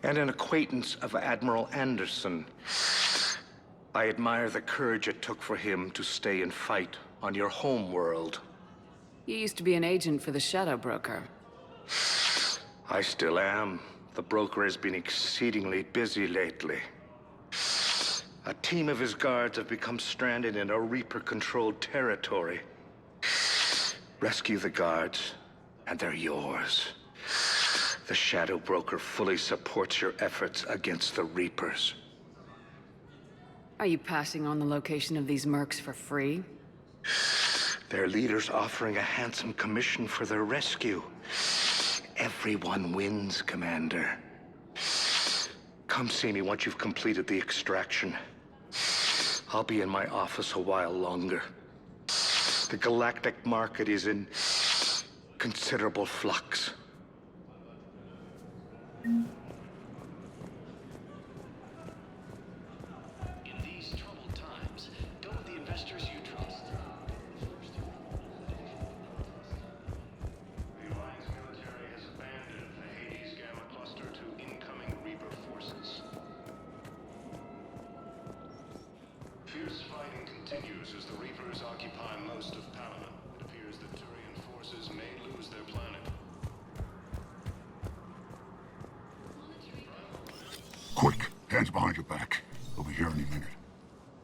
And an acquaintance of Admiral Anderson. I admire the courage it took for him to stay and fight on your home world. You used to be an agent for the Shadow Broker. I still am. The broker has been exceedingly busy lately. A team of his guards have become stranded in a Reaper-controlled territory. Rescue the guards, and they're yours. The Shadow Broker fully supports your efforts against the Reapers. Are you passing on the location of these mercs for free? Their leader's offering a handsome commission for their rescue. Everyone wins, Commander. Come see me once you've completed the extraction. I'll be in my office a while longer. The galactic market is in considerable flux. In these troubled times, go with the investors you trust. The Alliance military has abandoned the Hades Gamma cluster to incoming Reaper forces. Fierce fighting continues as the Reapers occupy most of Palamon. It appears that Turian forces may lose their planet. Quick, hands behind your back. We'll be here any minute.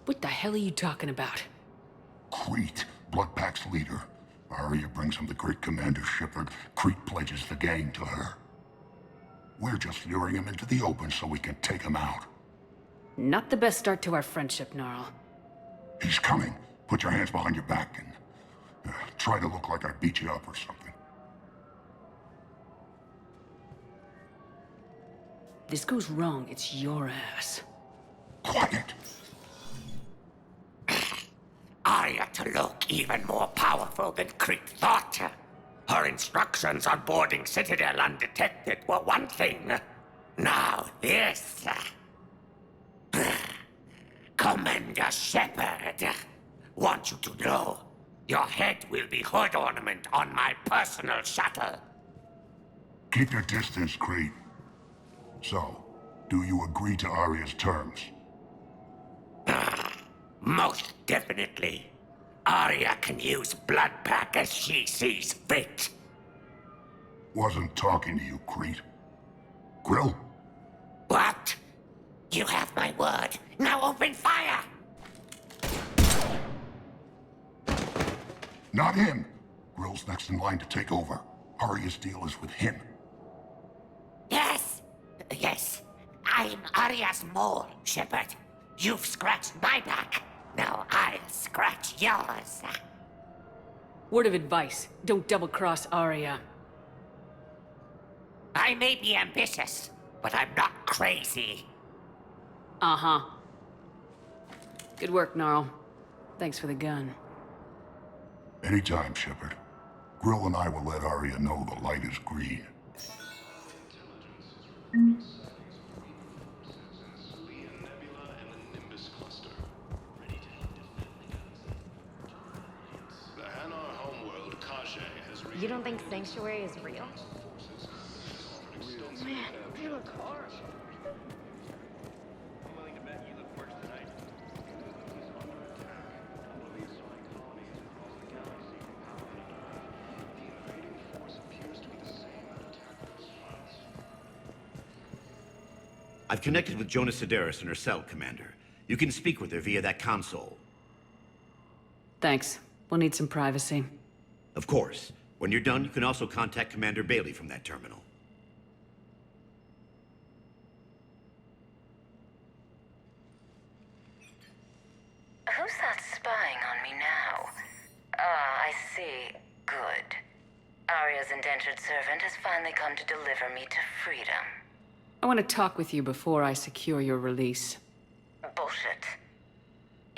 What the hell are you talking about? Crete, Bloodpack's leader. Arya brings him the great Commander Shepard. Crete pledges the gang to her. We're just luring him into the open so we can take him out. Not the best start to our friendship, Gnarl. He's coming. Put your hands behind your back and try to look like I beat you up or something. This goes wrong, it's your ass. Quiet! Arya to look even more powerful than Crete thought. Her instructions on boarding Citadel undetected were one thing. Now this. Commander Shepard, want you to know, your head will be hood ornament on my personal shuttle. Keep your distance, Crete. So, do you agree to Arya's terms? Most definitely. Arya can use Bloodpack as she sees fit. Wasn't talking to you, Crete. Grill? What? You have my word. Now open fire! Not him. Grill's next in line to take over. Arya's deal is with him. Yes. I'm Arya's mole, Shepard. You've scratched my back. Now I'll scratch yours. Word of advice, don't double-cross Arya. I may be ambitious, but I'm not crazy. Uh-huh. Good work, Gnarl. Thanks for the gun. Anytime, Shepard. Grill and I will let Arya know the light is green. You don't think Sanctuary is real? Man, you look horrible. I've connected with Jonah Sedaris in her cell, Commander. You can speak with her via that console. Thanks. We'll need some privacy. Of course. When you're done, you can also contact Commander Bailey from that terminal. Who's that spying on me now? Ah, I see. Good. Arya's indentured servant has finally come to deliver me to freedom. I want to talk with you before I secure your release. Bullshit.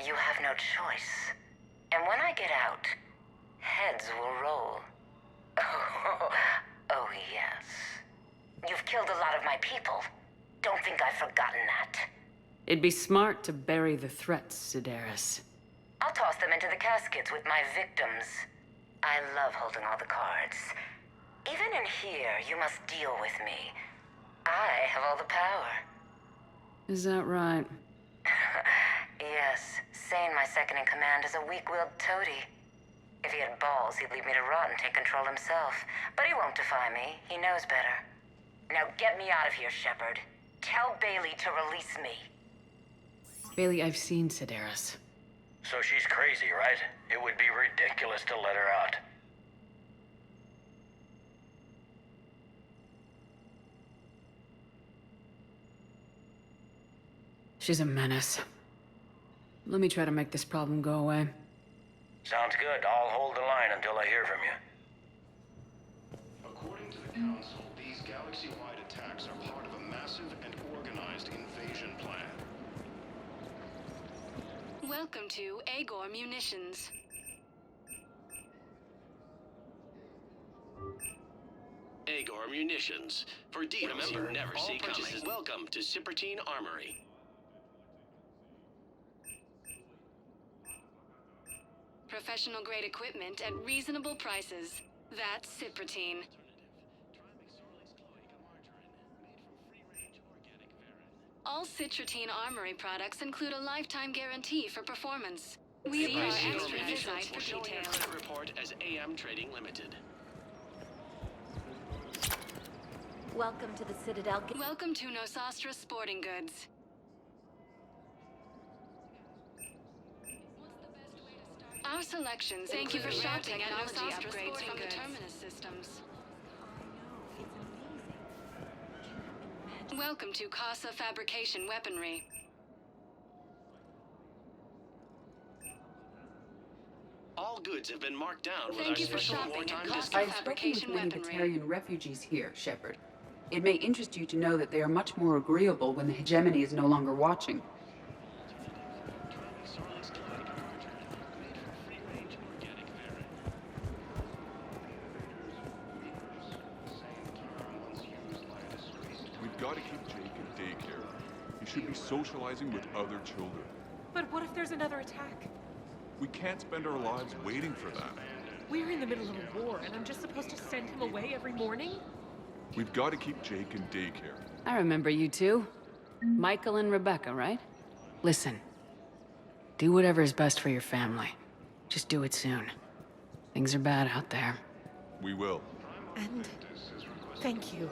You have no choice. And when I get out, heads will roll. Oh, yes. You've killed a lot of my people. Don't think I've forgotten that. It'd be smart to bury the threats, Sedaris. I'll toss them into the caskets with my victims. I love holding all the cards. Even in here, you must deal with me. I have all the power. Is that right? Yes, Sane, my second-in-command, is a weak-willed toady. If he had balls, he'd leave me to rot and take control himself. But he won't defy me. He knows better. Now get me out of here, Shepard. Tell Bailey to release me. Bailey, I've seen Sedaris. So she's crazy, right? It would be ridiculous to let her out. She's a menace. Let me try to make this problem go away. Sounds good. I'll hold the line until I hear from you. According to the Council, these galaxy-wide attacks are part of a massive and organized invasion plan. Welcome to Agor Munitions. Agor Munitions. For deals you never see coming. Welcome to Sippertine Armory. Professional grade equipment at reasonable prices. That's Sippertine. All Citratine Armory products include a lifetime guarantee for performance. We are extra insight for detail. Credit report as AM Trading Limited. Welcome to the Citadel. Welcome to Nosastra Sporting Goods. Our selections. Thank you for shopping at Nosastra upgrades from the Terminus systems. Welcome to Casa Fabrication Weaponry. All goods have been marked down with Thank our you for special shopping wartime at Costa discount. I've spoken with Fabrication many Weaponry. Batarian refugees here, Shepard. It may interest you to know that they are much more agreeable when the hegemony is no longer watching. We've got to keep Jake in daycare. He should be socializing with other children. But what if there's another attack? We can't spend our lives waiting for that. We're in the middle of a war, and I'm just supposed to send him away every morning? We've got to keep Jake in daycare. I remember you two. Michael and Rebecca, right? Listen. Do whatever is best for your family. Just do it soon. Things are bad out there. We will. And thank you.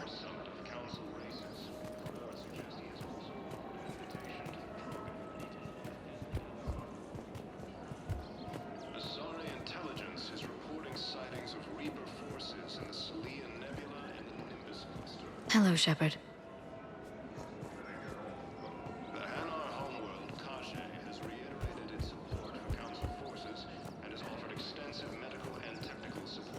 Asari intelligence is reporting sightings of Reaper forces in the Selene Nebula and the Nimbus cluster. Hello, Shepard. The Hanar homeworld, Kashe, has reiterated its support for Council forces and has offered extensive medical and technical support.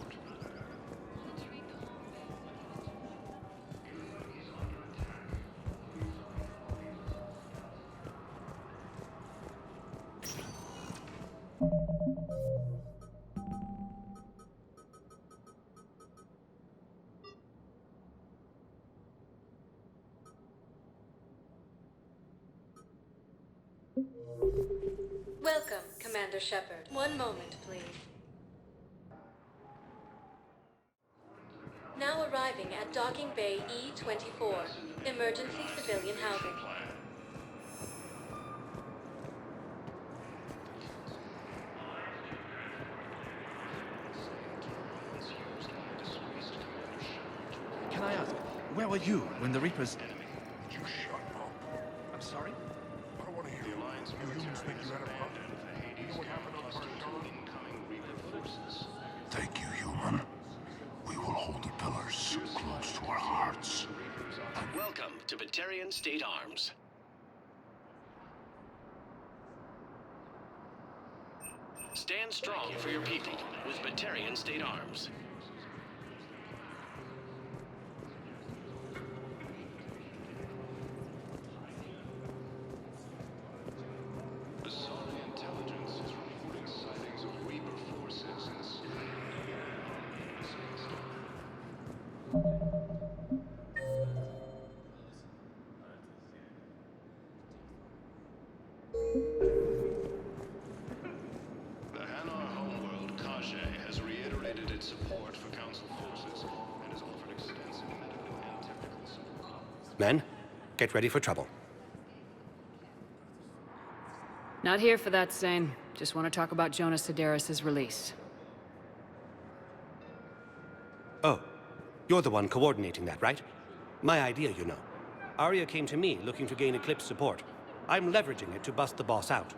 Welcome, Commander Shepard. One moment, please. Now arriving at Docking Bay E-24, emergency civilian housing. Can I ask, where were you when the Reapers... You shut up. I'm sorry? I don't want to hear The Alliance you humans think you had a problem. abandoned the Hades cluster to incoming Reaper forces. Thank you, human. We will hold the pillars close to our hearts. Welcome to Batarian State Arms. Stand strong for your people with Batarian State Arms. Asari intelligence is reporting sightings of Reaper forces in the Selene The Hanar homeworld, Kashe, has reiterated its support for Council forces and has offered extensive medical and technical support. Men, get ready for trouble. Not here for that, Sane. Just want to talk about Jonas Sedaris' release. Oh, you're the one coordinating that, right? My idea, you know. Arya came to me looking to gain Eclipse support. I'm leveraging it to bust the boss out.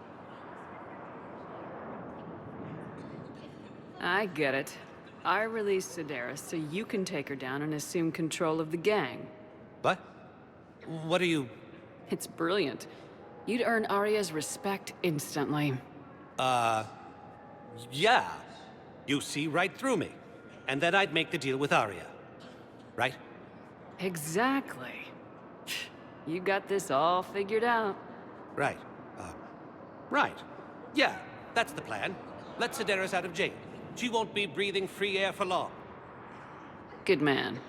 I get it. I released Sedaris so you can take her down and assume control of the gang. What? What are you... It's brilliant. You'd earn Arya's respect instantly. Yeah. You see right through me. And then I'd make the deal with Arya. Right? Exactly. You got this all figured out. Right. Right. Yeah, that's the plan. Let Sedaris out of jail. She won't be breathing free air for long. Good man.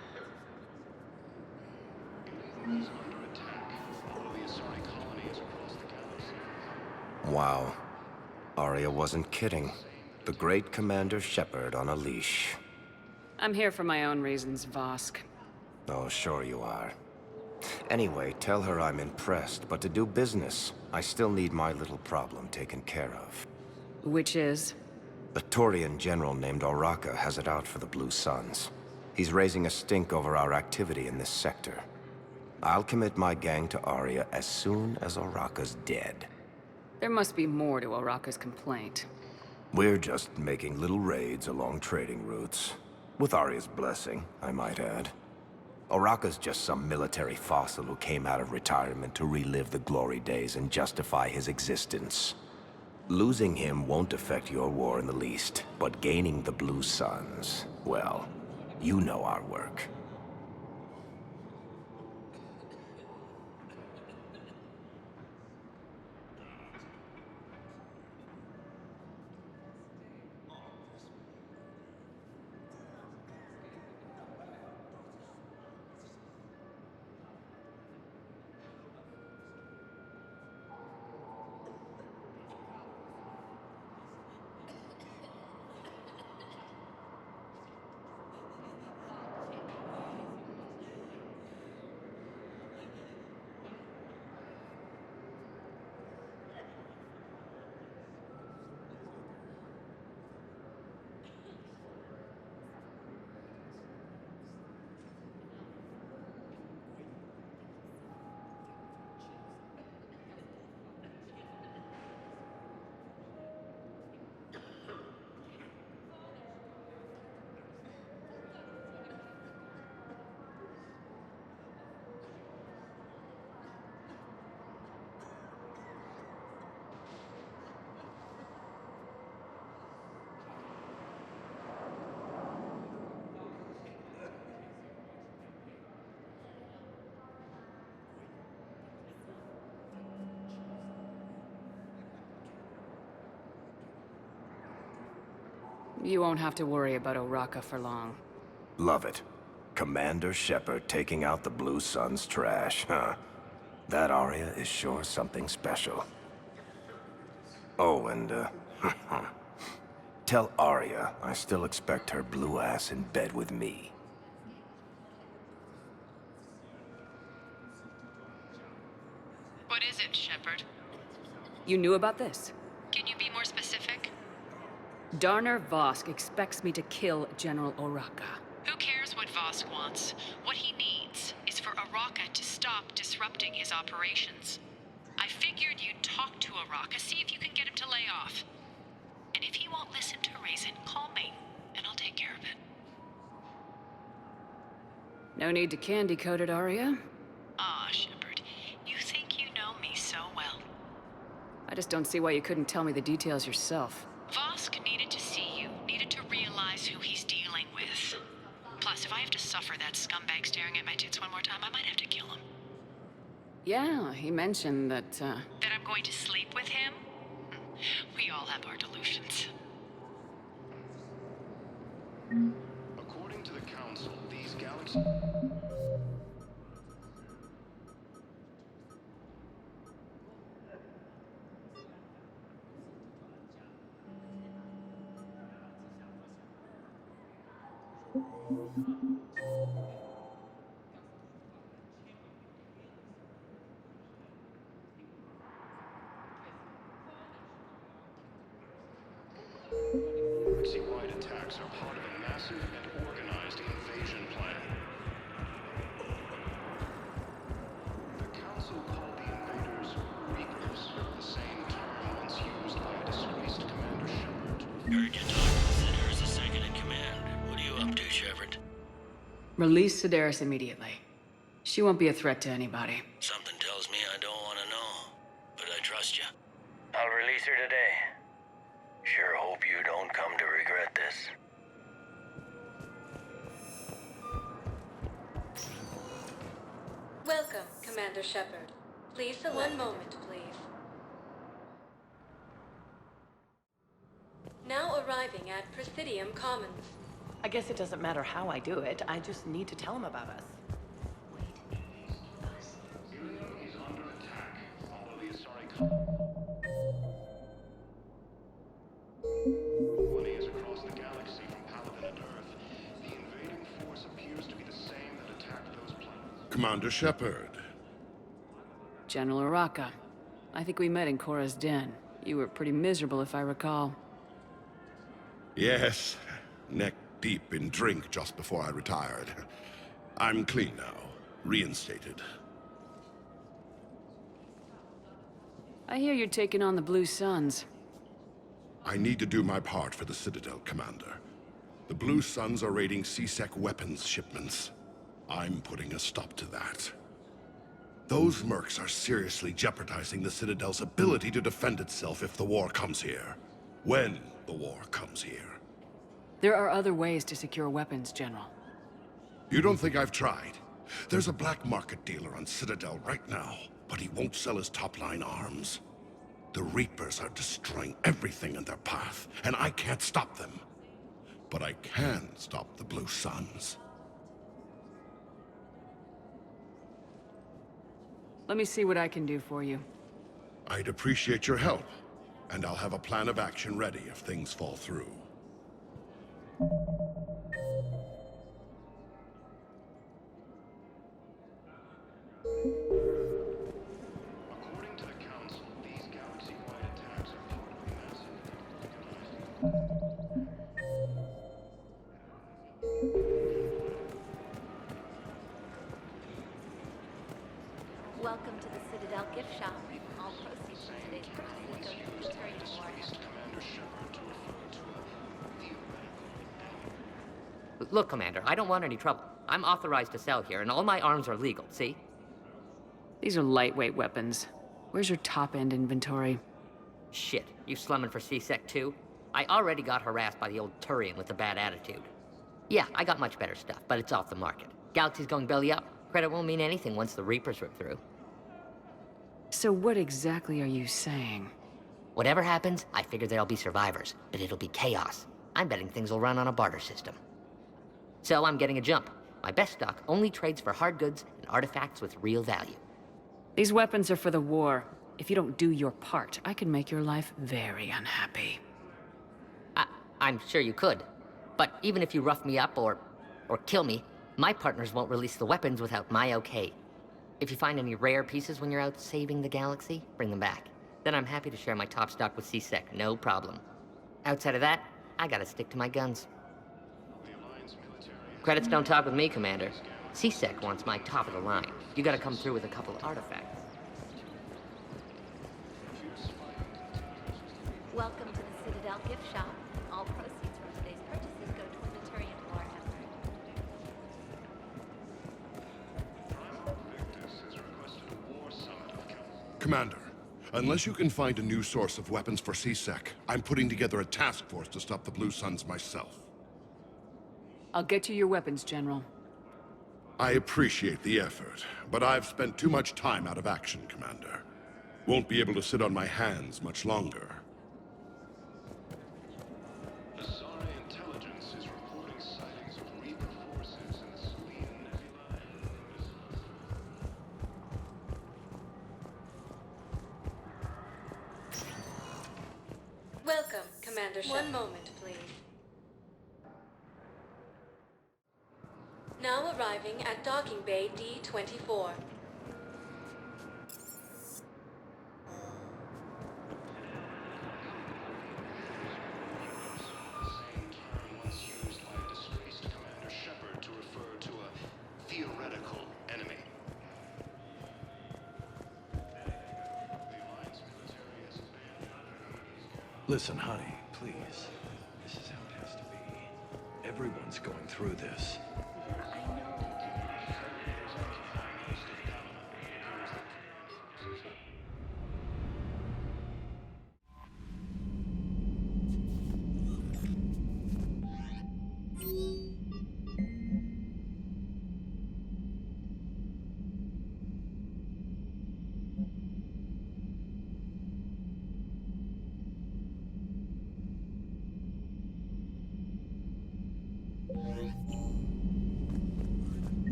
Wow. Arya wasn't kidding. The great Commander Shepard on a leash. I'm here for my own reasons, Vosk. Oh, sure you are. Anyway, tell her I'm impressed, but to do business, I still need my little problem taken care of. Which is? A Turian general named Oraka has it out for the Blue Suns. He's raising a stink over our activity in this sector. I'll commit my gang to Arya as soon as Oraka's dead. There must be more to Oraka's complaint. We're just making little raids along trading routes. With Arya's blessing, I might add. Oraka's just some military fossil who came out of retirement to relive the glory days and justify his existence. Losing him won't affect your war in the least, but gaining the Blue Suns, well, you know our work. You won't have to worry about Oraka for long. Love it. Commander Shepard taking out the Blue Suns trash, huh? That Arya is sure something special. Oh, and, tell Arya I still expect her blue ass in bed with me. What is it, Shepard? You knew about this? Can you be more specific? Darner Vosk expects me to kill General Oraka. Who cares what Vosk wants? What he needs is for Oraka to stop disrupting his operations. I figured you'd talk to Oraka, see if you can get him to lay off. And if he won't listen to reason, call me, and I'll take care of it. No need to candy coat it, Arya. Ah, Shepard, you think you know me so well. I just don't see why you couldn't tell me the details yourself. Vosk needed to see you, needed to realize who he's dealing with. Plus, if I have to suffer that scumbag staring at my tits one more time, I might have to kill him. Yeah, he mentioned that, That I'm going to sleep with him? We all have our delusions. According to the Council, these galaxies... Galaxy-wide attacks are part of a massive and organized invasion plan. The Council called the invaders Reapers, the same term once used by a disgraced Commander Shepard. Heard you talking to Sedaris a second in command. What are you up to, Shepard? release Sedaris immediately. She won't be a threat to anybody. Something tells me I don't want to know. but I trust you. I'll release her today. Sure hope you don't come to regret this. Welcome, Commander Shepard. Please select. One moment, please. Now arriving at Presidium Commons. I guess it doesn't matter how I do it. I just need to tell him about us. Is under attack. Although the Asari colony is across the galaxy from Paladin and Earth, the invading force appears to be the same that attacked those planets. Commander Shepard. General Araka. I think we met in Korra's den. You were pretty miserable, if I recall. Yes, neck deep in drink just before I retired. I'm clean now, reinstated. I hear you're taking on the Blue Suns. I need to do my part for the Citadel, Commander. The Blue Suns are raiding C-Sec weapons shipments. I'm putting a stop to that. Those mercs are seriously jeopardizing the Citadel's ability to defend itself if the war comes here. When the war comes here. There are other ways to secure weapons, General. You don't think I've tried? There's a black market dealer on Citadel right now, but he won't sell his top-line arms. The Reapers are destroying everything in their path, and I can't stop them. But I can stop the Blue Suns. Let me see what I can do for you. I'd appreciate your help, and I'll have a plan of action ready if things fall through. According to the Council, these galaxy-wide attacks are part of a massive Welcome to the Citadel gift shop. All proceeds from today's purchases go to military and war effort. Commander Shepard to refer to a theoretical. Look, Commander, I don't want any trouble. I'm authorized to sell here, and all my arms are legal, see? These are lightweight weapons. Where's your top-end inventory? Shit, you slumming for C-Sec too? I already got harassed by the old Turian with the bad attitude. Yeah, I got much better stuff, but it's off the market. Galaxy's going belly up. Credit won't mean anything once the Reapers rip through. So what exactly are you saying? Whatever happens, I figure there'll be survivors, but it'll be chaos. I'm betting things will run on a barter system. So I'm getting a jump. My best stock only trades for hard goods and artifacts with real value. These weapons are for the war. If you don't do your part, I could make your life very unhappy. I'm sure you could. But even if you rough me up or kill me, my partners won't release the weapons without my okay. If you find any rare pieces when you're out saving the galaxy, bring them back. Then I'm happy to share my top stock with C-Sec, no problem. Outside of that, I gotta stick to my guns. Credits don't talk with me, Commander. C-Sec wants my top of the line. You gotta come through with a couple artifacts. Welcome to the Citadel gift shop. All proceeds from today's purchases go to military and war effort. Commander, unless you can find a new source of weapons for C-Sec, I'm putting together a task force to stop the Blue Suns myself. I'll get you your weapons, General. I appreciate the effort, but I've spent too much time out of action, Commander. Won't be able to sit on my hands much longer. Asari intelligence is reporting sightings of Reaper forces in the Selene Nebula. Welcome, Commander Shepard. One moment, please. Now arriving at Docking Bay D-24. Listen, honey, please. This is how it has to be. Everyone's going through this.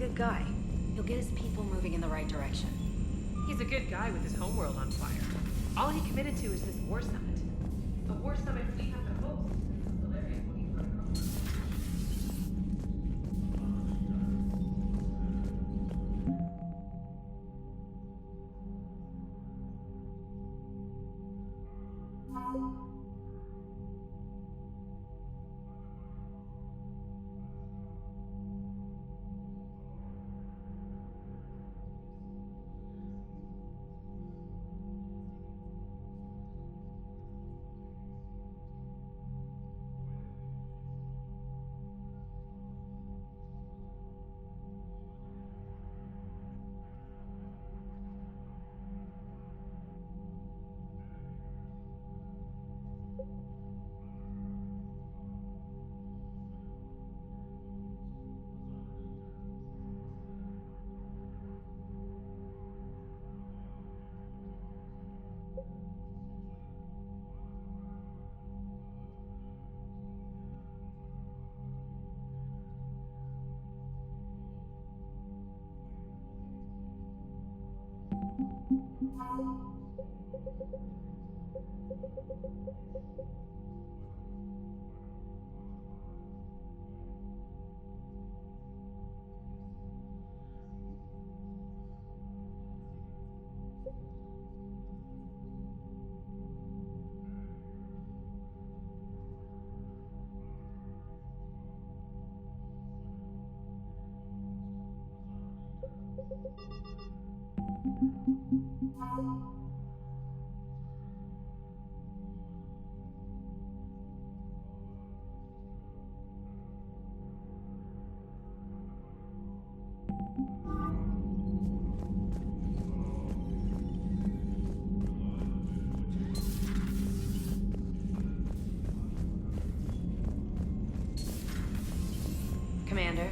good guy. He'll get his people moving in the right direction. He's a good guy with his homeworld on fire. All he committed to is this war summit. A war summit we have to host. Hilarious looking for a couple. Commander?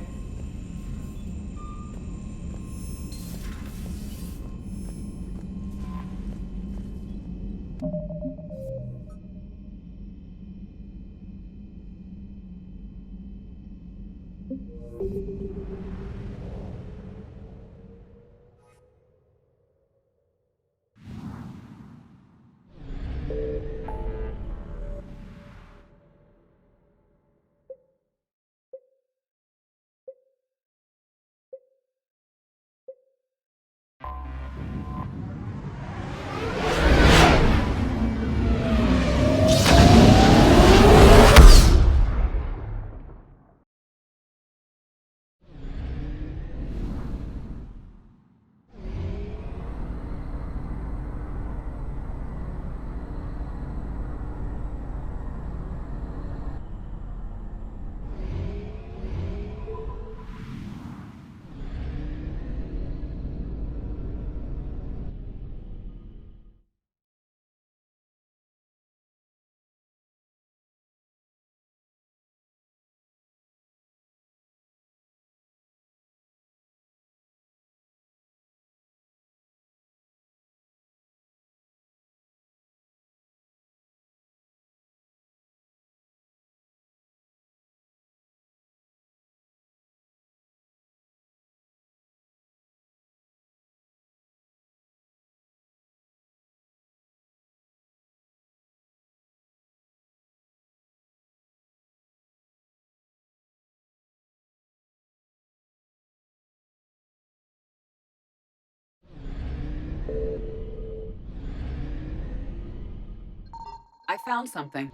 I found something.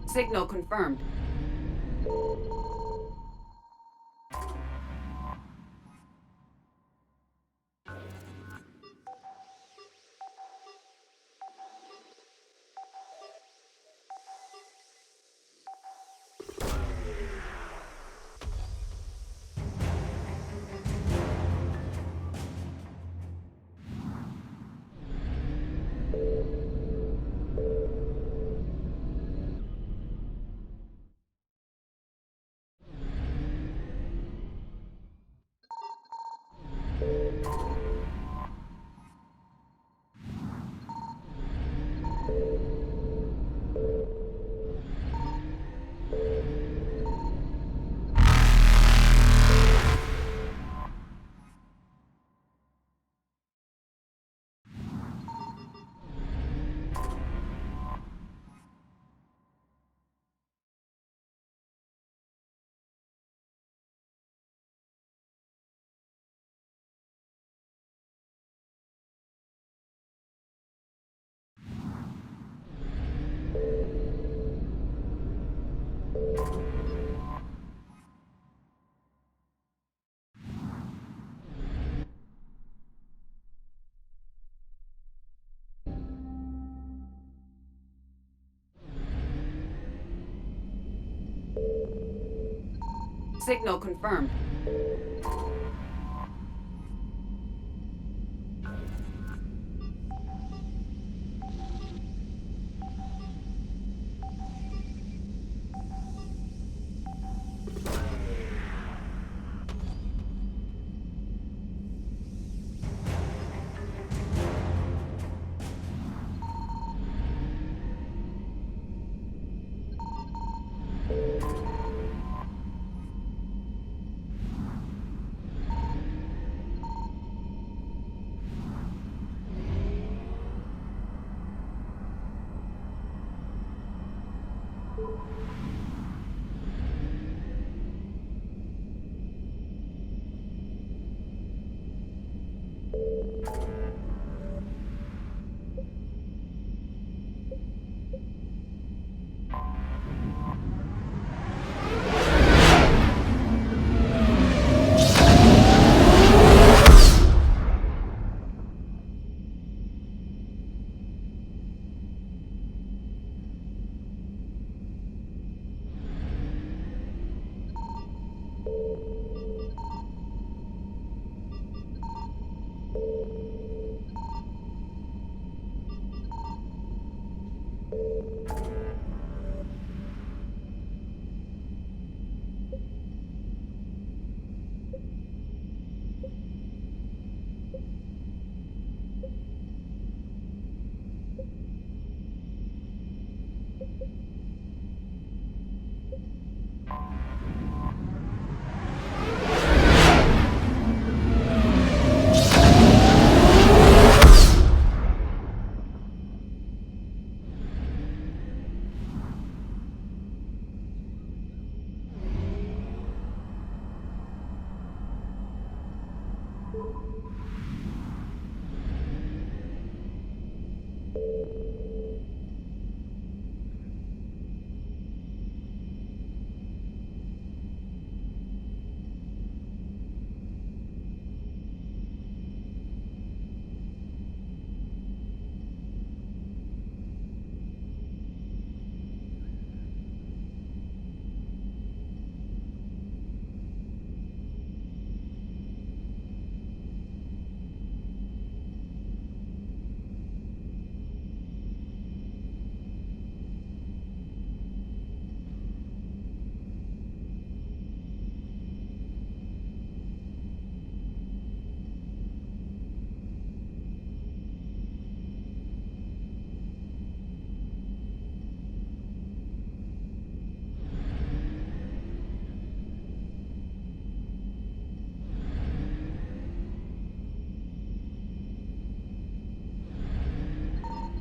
Signal confirmed. Signal confirmed.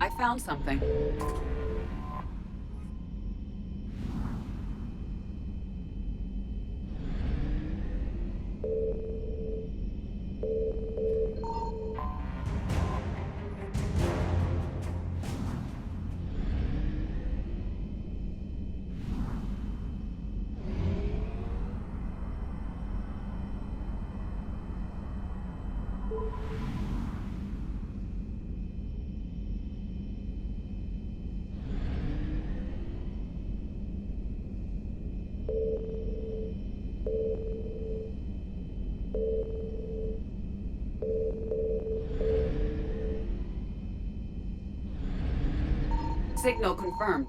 I found something. Signal confirmed.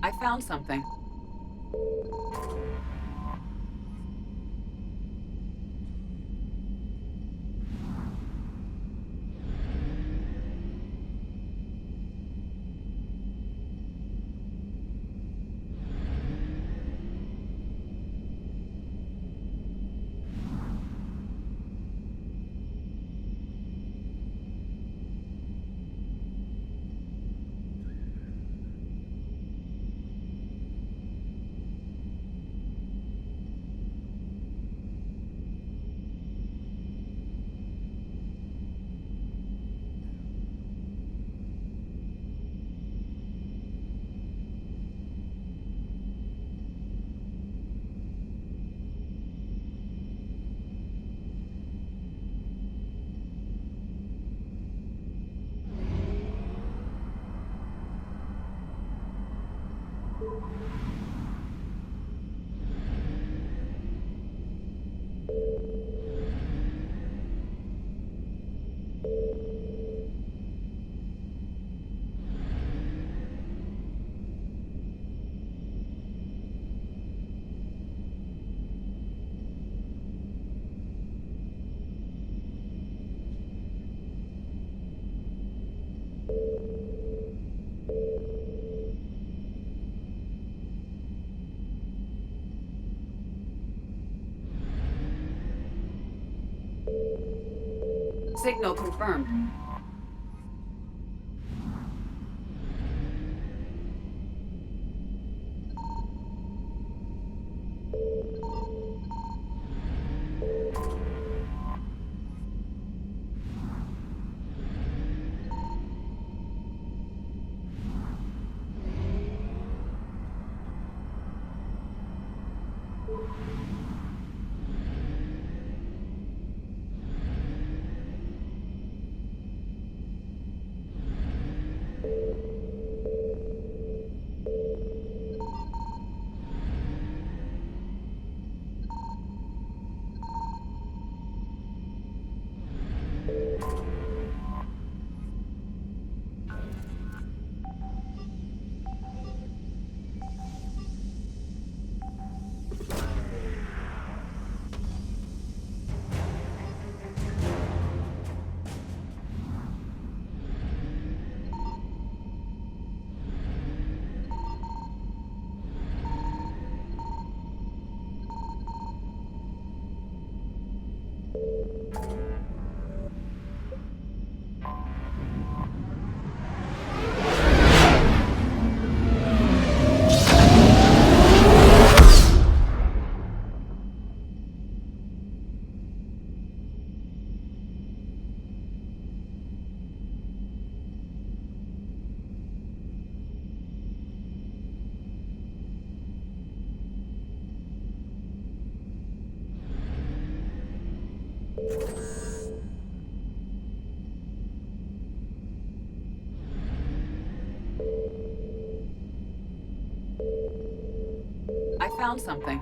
I found something. Signal confirmed. found something.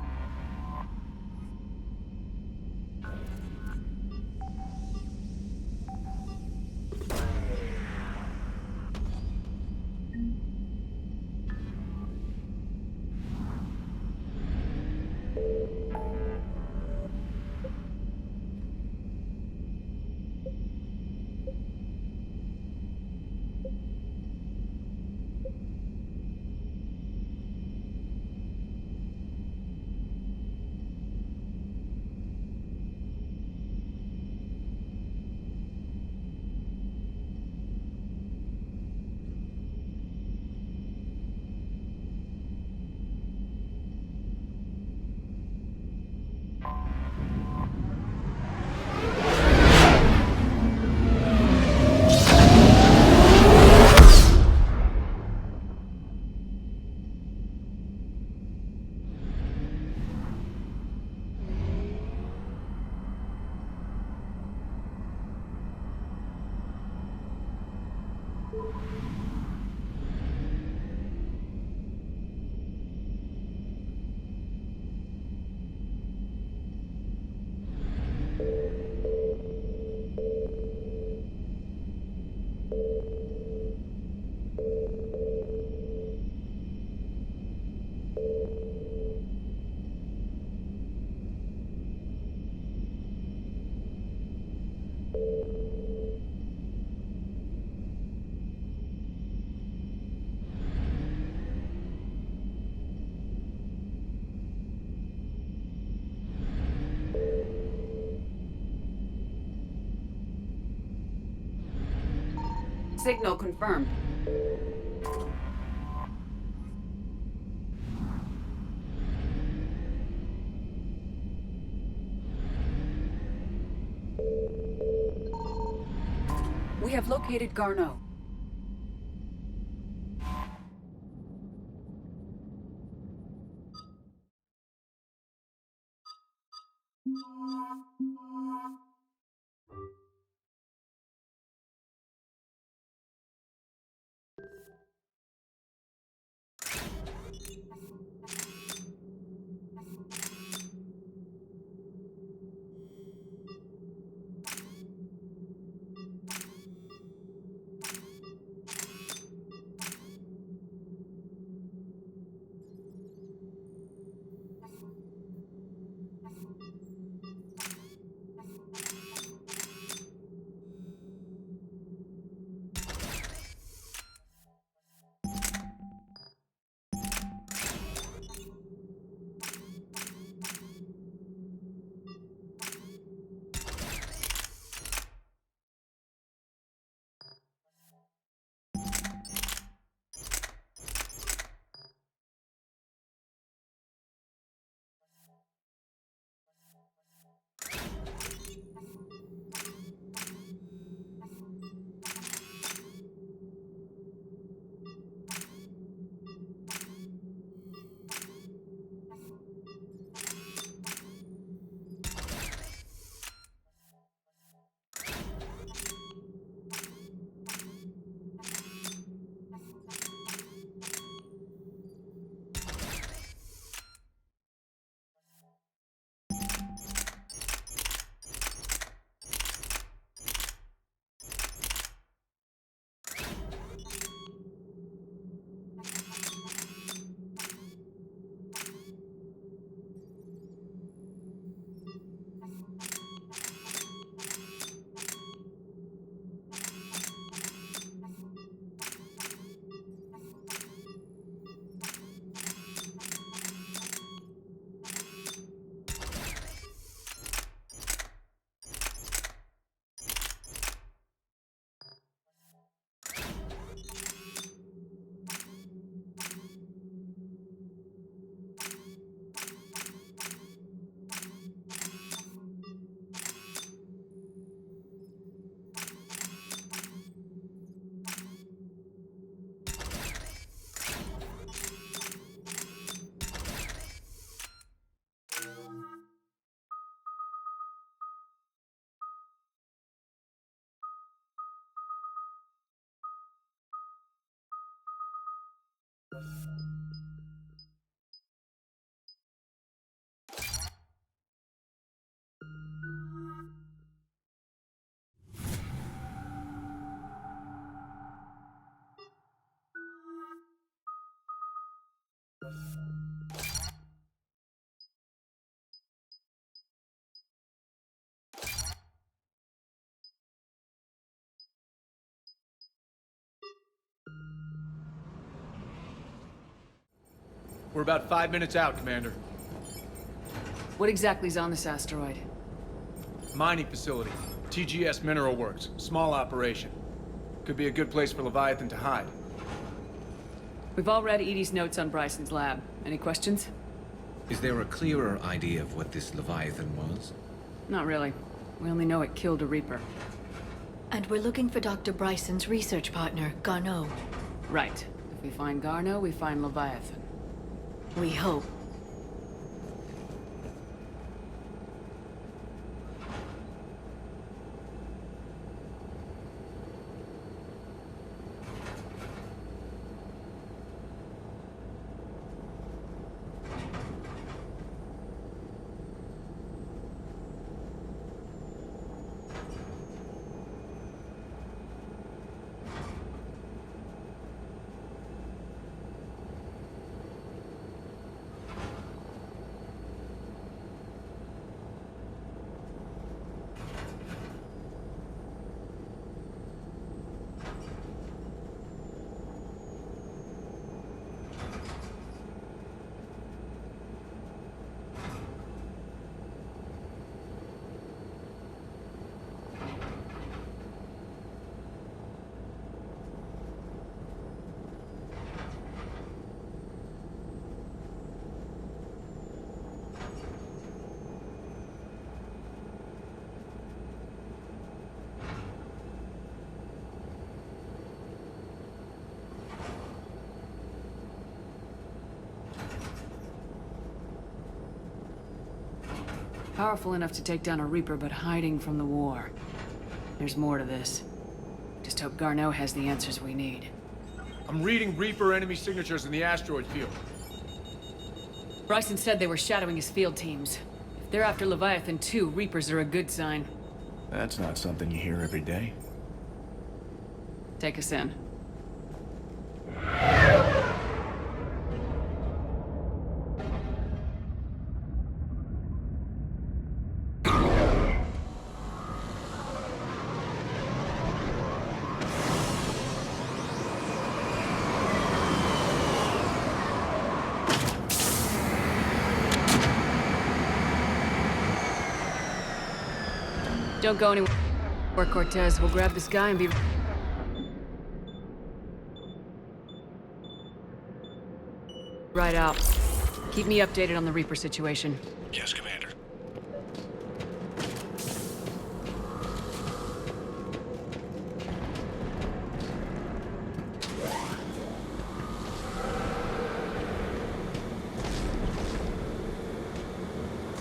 Signal confirmed. We have located Garneau. We're about 5 minutes out, Commander. What exactly is on this asteroid? Mining facility. TGS Mineral Works. Small operation. Could be a good place for Leviathan to hide. We've all read Edie's notes on Bryson's lab. Any questions? Is there a clearer idea of what this Leviathan was? Not really. We only know it killed a Reaper. And we're looking for Dr. Bryson's research partner, Garneau. Right. If we find Garneau, we find Leviathan. We hope. Powerful enough to take down a Reaper, but hiding from the war. There's more to this. Just hope Garneau has the answers we need. I'm reading Reaper enemy signatures in the asteroid field. Bryson said they were shadowing his field teams. If they're after Leviathan too, Reapers are a good sign. That's not something you hear every day. Take us in. Don't go anywhere, Cortez. We'll grab this guy and be... right out. Keep me updated on the Reaper situation. Yes, Commander.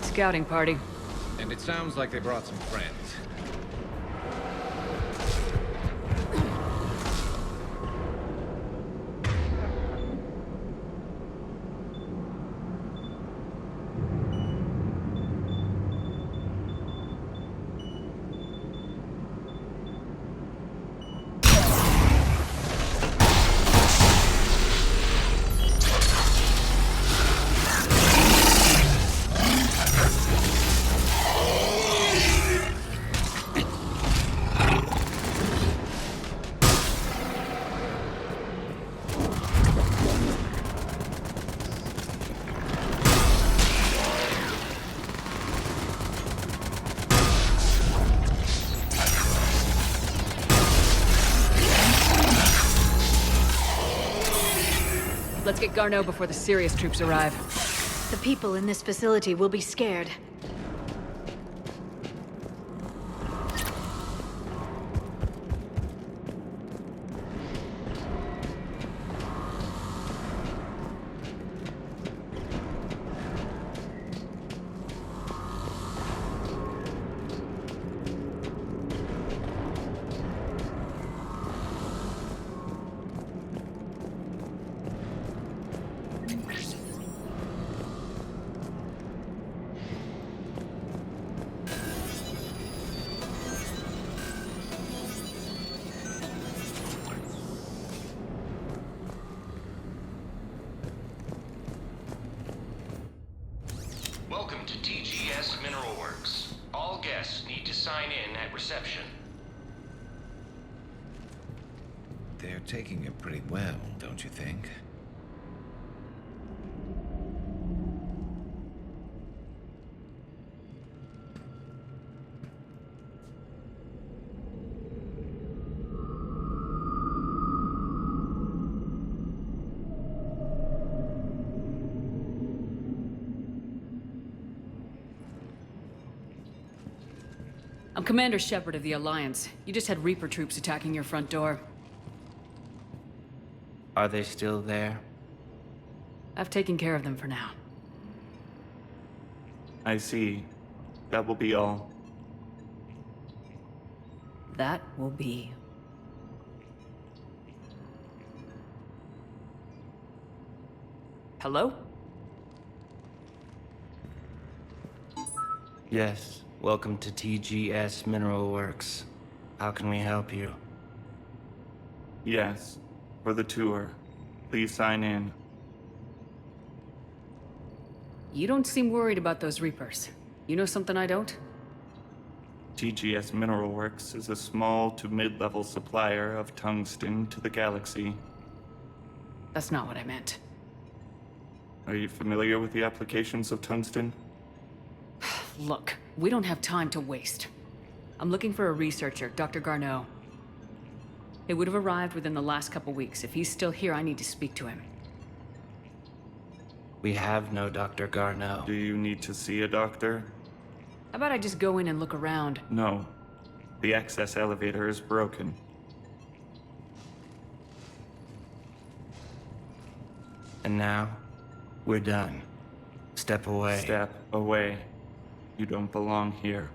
Scouting party. And it sounds like they brought some friends. Let's get Garneau before the serious troops arrive. The people in this facility will be scared. Welcome to TGS Mineral Works. All guests need to sign in at reception. They're taking it pretty well, don't you think? I'm Commander Shepard of the Alliance. You just had Reaper troops attacking your front door. Are they still there? I've taken care of them for now. I see. That will be all. That will be. Hello? Yes. Welcome to TGS Mineral Works. How can we help you? Yes. For the tour. Please sign in. You don't seem worried about those Reapers. You know something I don't? TGS Mineral Works is a small to mid-level supplier of tungsten to the galaxy. That's not what I meant. Are you familiar with the applications of tungsten? Look, we don't have time to waste. I'm looking for a researcher, Dr. Garneau. He would have arrived within the last couple weeks. If he's still here, I need to speak to him. We have no Dr. Garneau. Do you need to see a doctor? How about I just go in and look around? No. The access elevator is broken. And now, we're done. Step away. Step away. You don't belong here.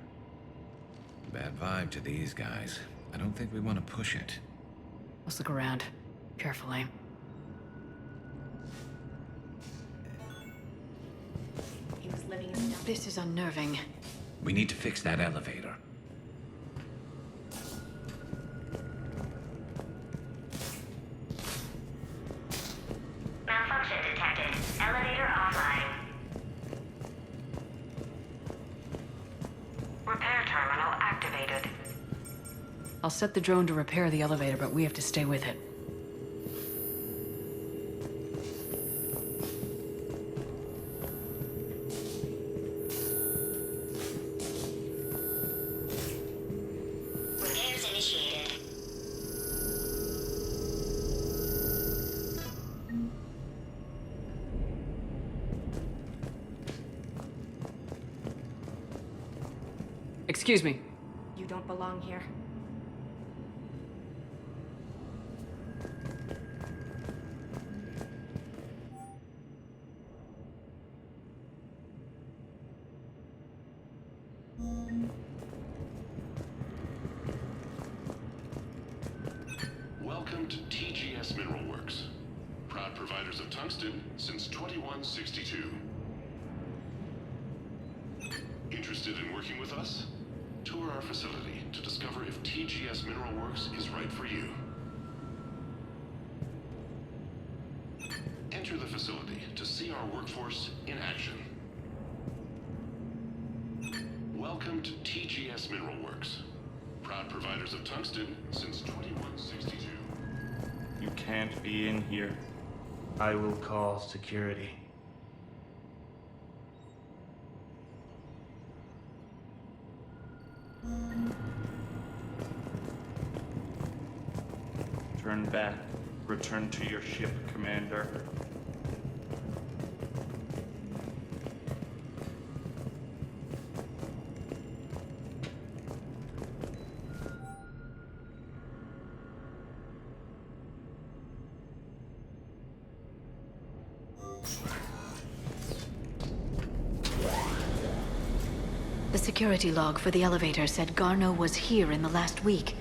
Bad vibe to these guys. I don't think we want to push it. Let's look around. Carefully. He was living in... This is unnerving. We need to fix that elevator. Malfunction detected. Elevator offline. Repair terminal activated. I'll set the drone to repair the elevator, but we have to stay with it. Repairs initiated. Excuse me. You don't belong here. Welcome to TGS Mineral Works. Proud providers of tungsten since 2162. Interested in working with us? Tour our facility to discover if TGS Mineral Works is right for you. Enter the facility to see our workforce in action. Welcome to TGS Mineral Works. Proud providers of tungsten since 2162. You can't be in here. I will call security. Turn back. Return to your ship, Commander. The security log for the elevator said Garneau was here in the last week.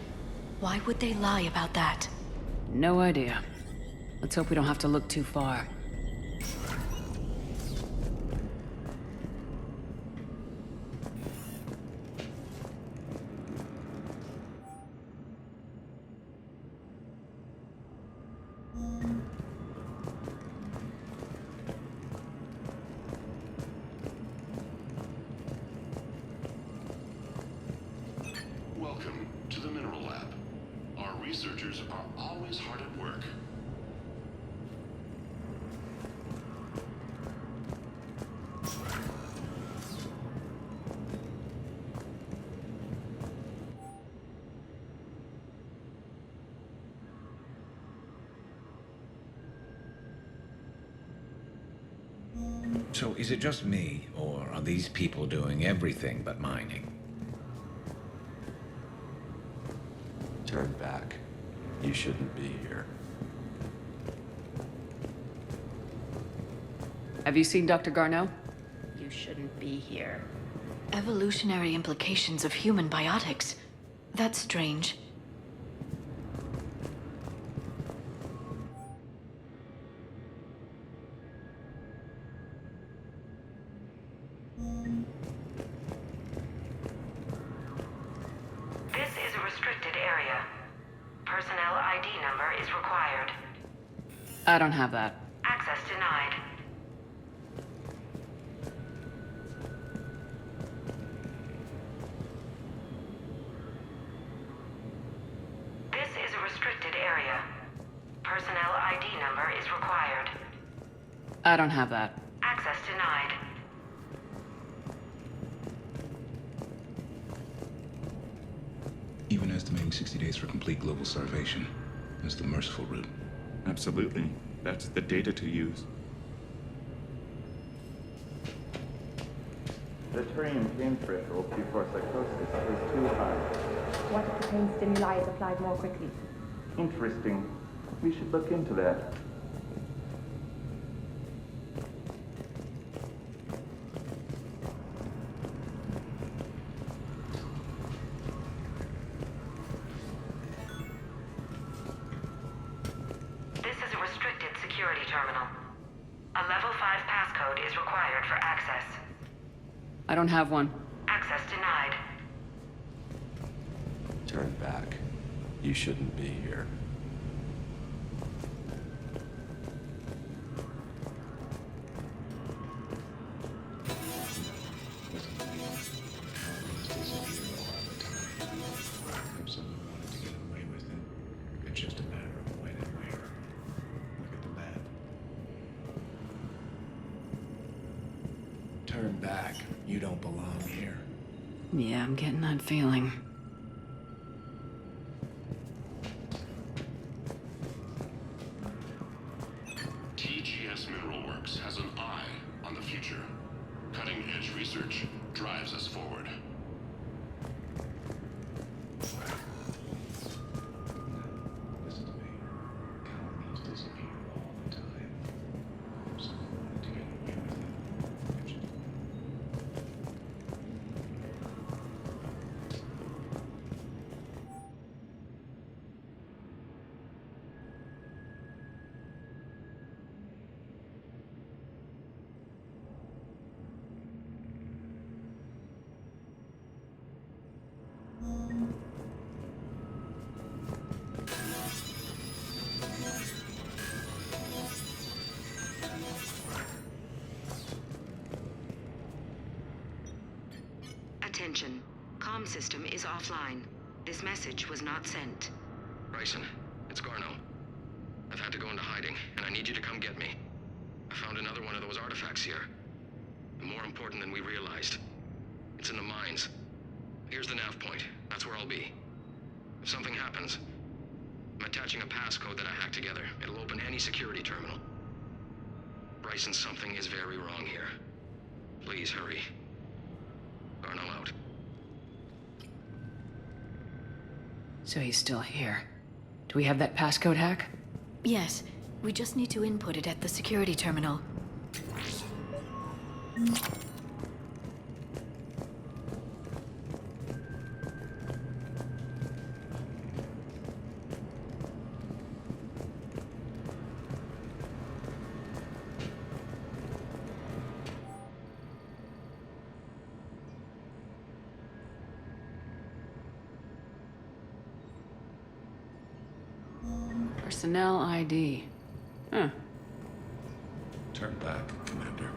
Why would they lie about that? No idea. Let's hope we don't have to look too far. Welcome to the Mineral Lab. Our researchers are always hard at work. So is it just me, or are these people doing everything but mining? Turn back. You shouldn't be here. Have you seen Dr. Garneau? You shouldn't be here. Evolutionary implications of human biotics. That's strange. This is a restricted area. Personnel ID number is required. I don't have that. Access denied. This is a restricted area. Personnel ID number is required. I don't have that. Access denied. Even estimating 60 days for complete global starvation is the merciful route. Absolutely. That's the data to use. The Turian pain threshold before psychosis is too high. What if the pain stimuli is applied more quickly? Interesting. We should look into that. This is a restricted security terminal. A level 5 passcode is required for access. I don't have one. Access denied. Turn back. You shouldn't be here. It's just a matter of when and where. Look at the map. Turn back. You don't belong here. Yeah, I'm getting that feeling. TGS Mineral Works has an eye on the future. Cutting-edge research drives us forward. Listen to me. Colonies disappear all the time. Someone wanted to get away with it. It's Attention. Comm system is offline. This message was not sent. Bryson, it's Garneau. I've had to go into hiding, and I need you to come get me. I found another one of those artifacts here. And more important than we realized. It's in the mines. Here's the nav point. That's where I'll be. If something happens, I'm attaching a passcode that I hacked together. It'll open any security terminal. Bryson, something is very wrong here. Please hurry. Garneau out. So he's still here. Do we have that passcode hack? Yes, we just need to input it at the security terminal. Personnel ID. Huh. turn back, Commander.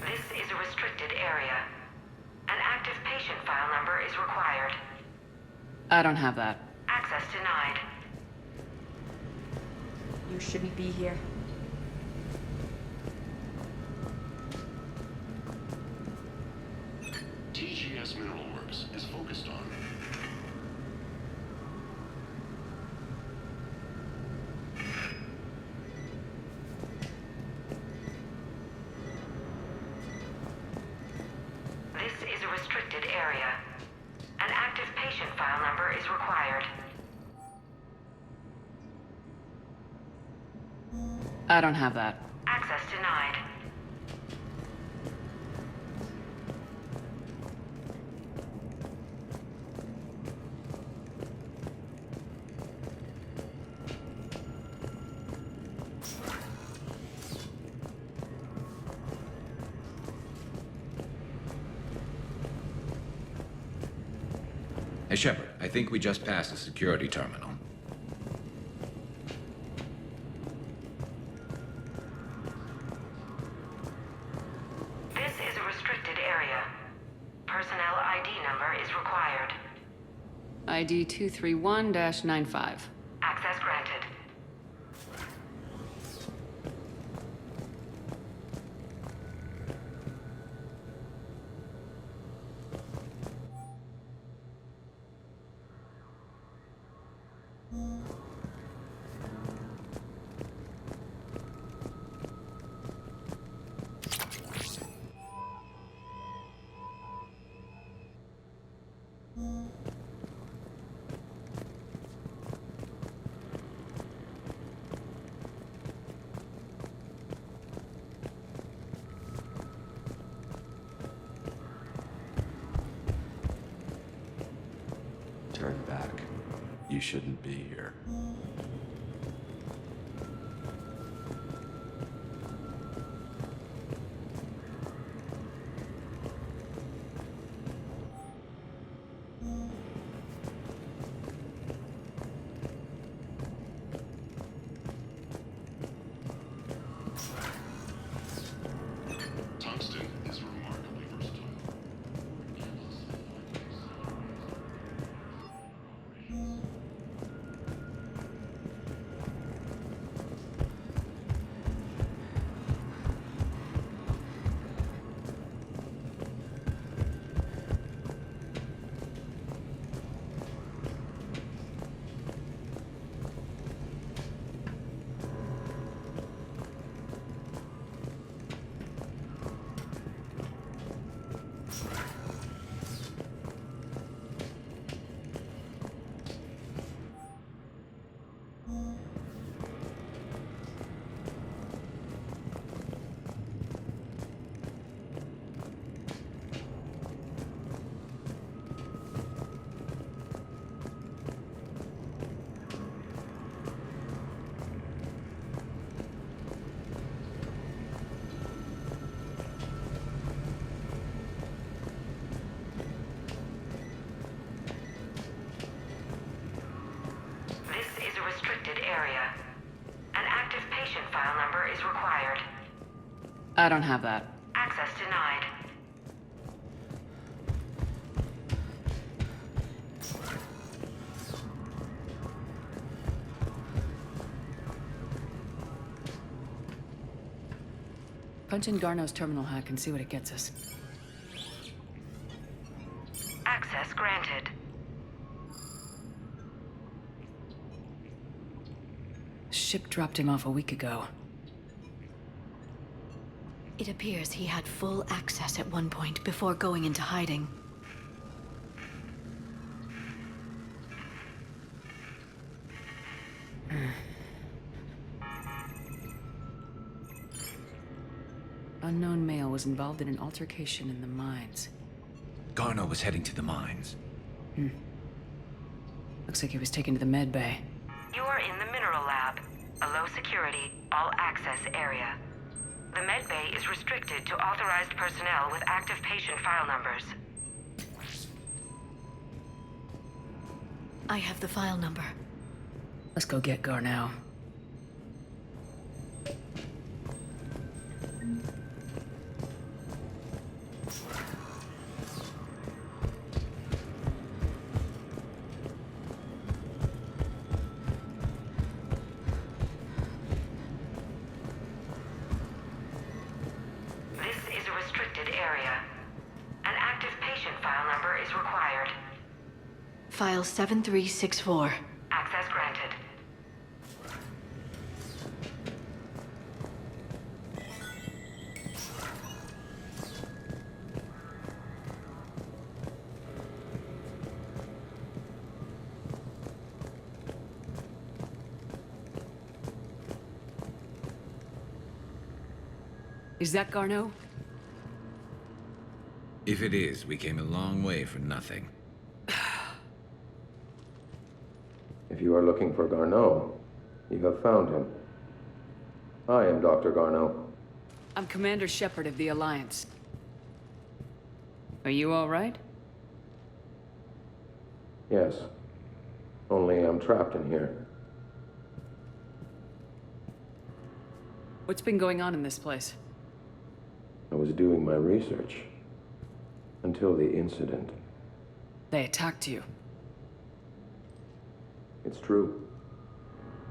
This is a restricted area. An active patient file number is required. I don't have that. Access denied. You shouldn't be here. TGS Mineral Works is focused on is required. I don't have that. Access denied. Hey, Shepard, I think we just passed the security terminal. This is a restricted area. Personnel ID number is required. ID 231-95. Access granted. Turn back. You shouldn't be here. Tungsten is remarkably versatile. Restricted area. An active patient file number is required. I don't have that. Access denied. Punch in Garno's terminal hack and see what it gets us. Access granted. Ship dropped him off a week ago. It appears he had full access at one point before going into hiding. Unknown male was involved in an altercation in the mines. Garno was heading to the mines. Looks like he was taken to the med bay. You are in the mineral lab, a low security, all access area. The med bay is restricted to authorized personnel with active patient file numbers. I have the file number. Let's go get Garno. File 7364. Access granted. Is that Garneau? If it is, we came a long way for nothing. If you are looking for Garneau, you have found him. I am Dr. Garneau. I'm Commander Shepard of the Alliance. Are you all right? Yes. Only I'm trapped in here. What's been going on in this place? I was doing my research. Until the incident. They attacked you. It's true.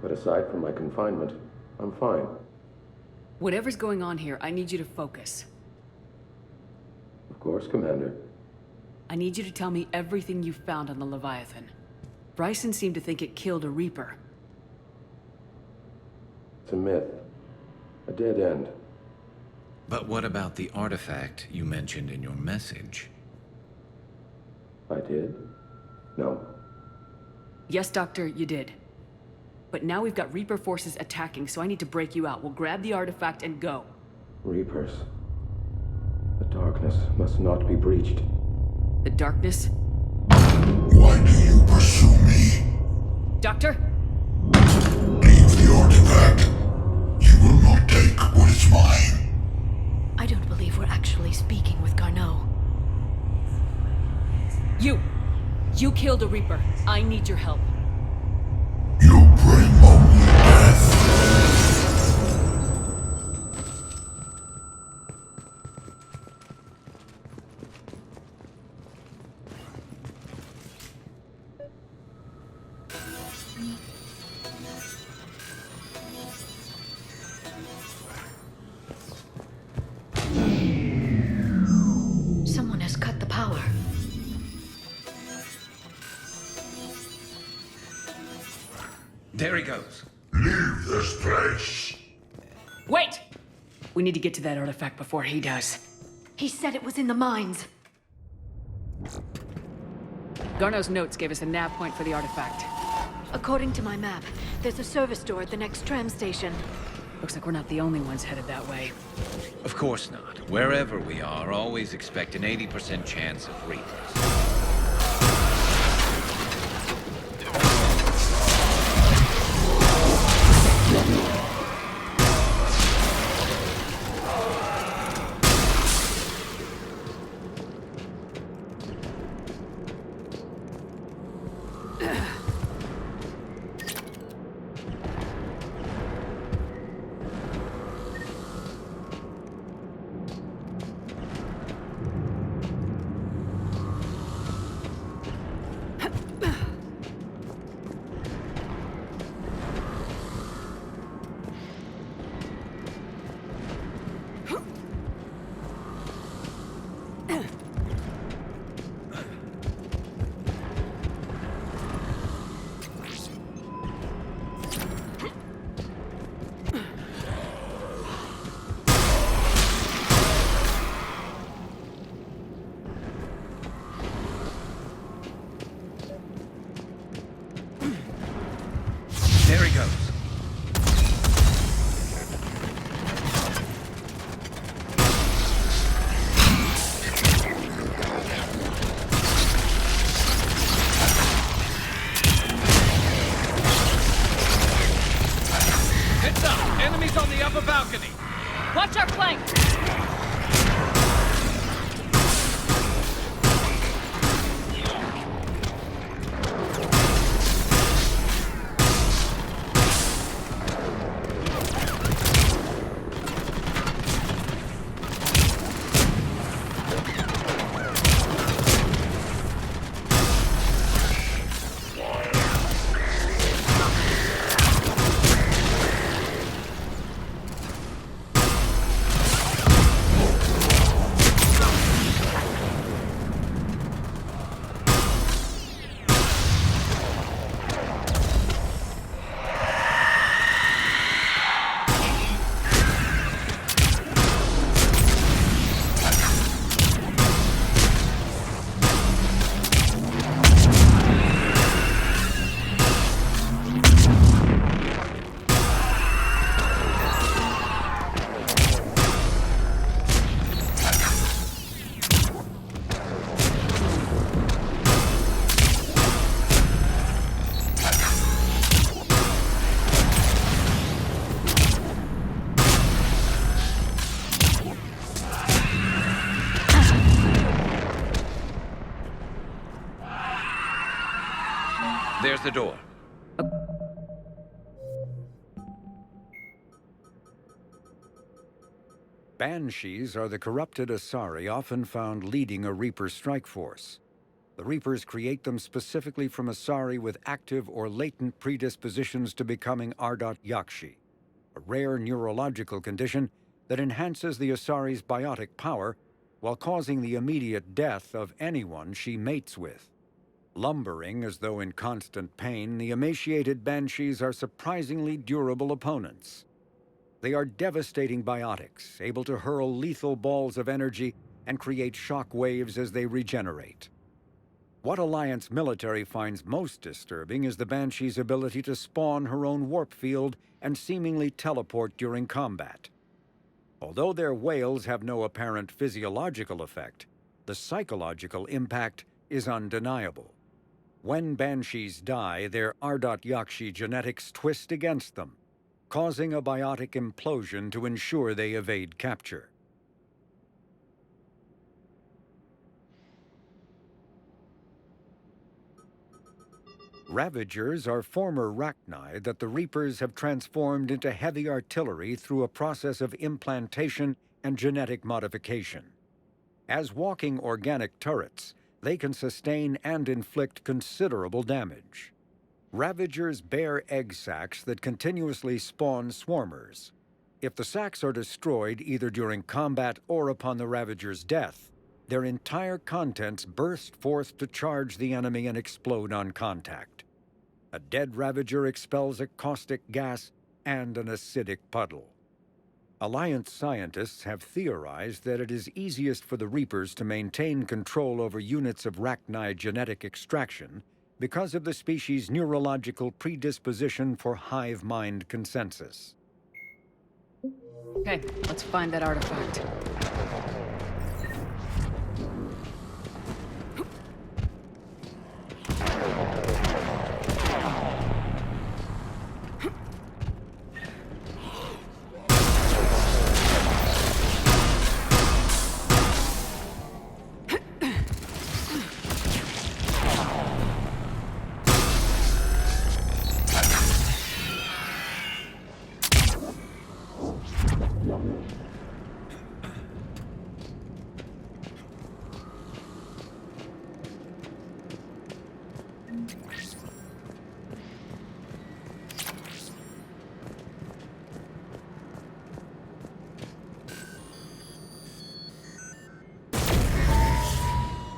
But aside from my confinement, I'm fine. Whatever's going on here, I need you to focus. Of course, Commander. I need you to tell me everything you found on the Leviathan. Bryson seemed to think it killed a Reaper. It's a myth. A dead end. But what about the artifact you mentioned in your message? I did? No. Yes, Doctor, you did. But now we've got Reaper forces attacking, so I need to break you out. We'll grab the artifact and go. Reapers. The darkness must not be breached. The darkness? Why do you pursue me? Doctor? Leave the artifact. You will not take what is mine. I don't believe we're actually speaking with Garneau. You killed a Reaper. I need your help. You bring only death. Someone has cut the power. There he goes. Leave this place. Wait! We need to get to that artifact before he does. He said it was in the mines. Garneau's notes gave us a nav point for the artifact. According to my map, there's a service door at the next tram station. Looks like we're not the only ones headed that way. Of course not. Wherever we are, always expect an 80% chance of Reapers. There he goes. Heads up! Enemies on the upper balcony! Watch our flank! the door. Banshees are the corrupted Asari often found leading a Reaper strike force. The Reapers create them specifically from Asari with active or latent predispositions to becoming Ardat Yakshi, a rare neurological condition that enhances the Asari's biotic power while causing the immediate death of anyone she mates with. Lumbering as though in constant pain, the emaciated Banshees are surprisingly durable opponents. They are devastating biotics, able to hurl lethal balls of energy and create shock waves as they regenerate. What Alliance military finds most disturbing is the Banshee's ability to spawn her own warp field and seemingly teleport during combat. Although their wails have no apparent physiological effect, the psychological impact is undeniable. When Banshees die, their Ardat Yakshi genetics twist against them, causing a biotic implosion to ensure they evade capture. Ravagers are former Rachni that the Reapers have transformed into heavy artillery through a process of implantation and genetic modification. As walking organic turrets, they can sustain and inflict considerable damage. Ravagers bear egg sacs that continuously spawn swarmers. If the sacs are destroyed either during combat or upon the Ravager's death, their entire contents burst forth to charge the enemy and explode on contact. A dead Ravager expels a caustic gas and an acidic puddle. Alliance scientists have theorized that it is easiest for the Reapers to maintain control over units of Rachni genetic extraction because of the species' neurological predisposition for hive mind consensus. Okay, let's find that artifact.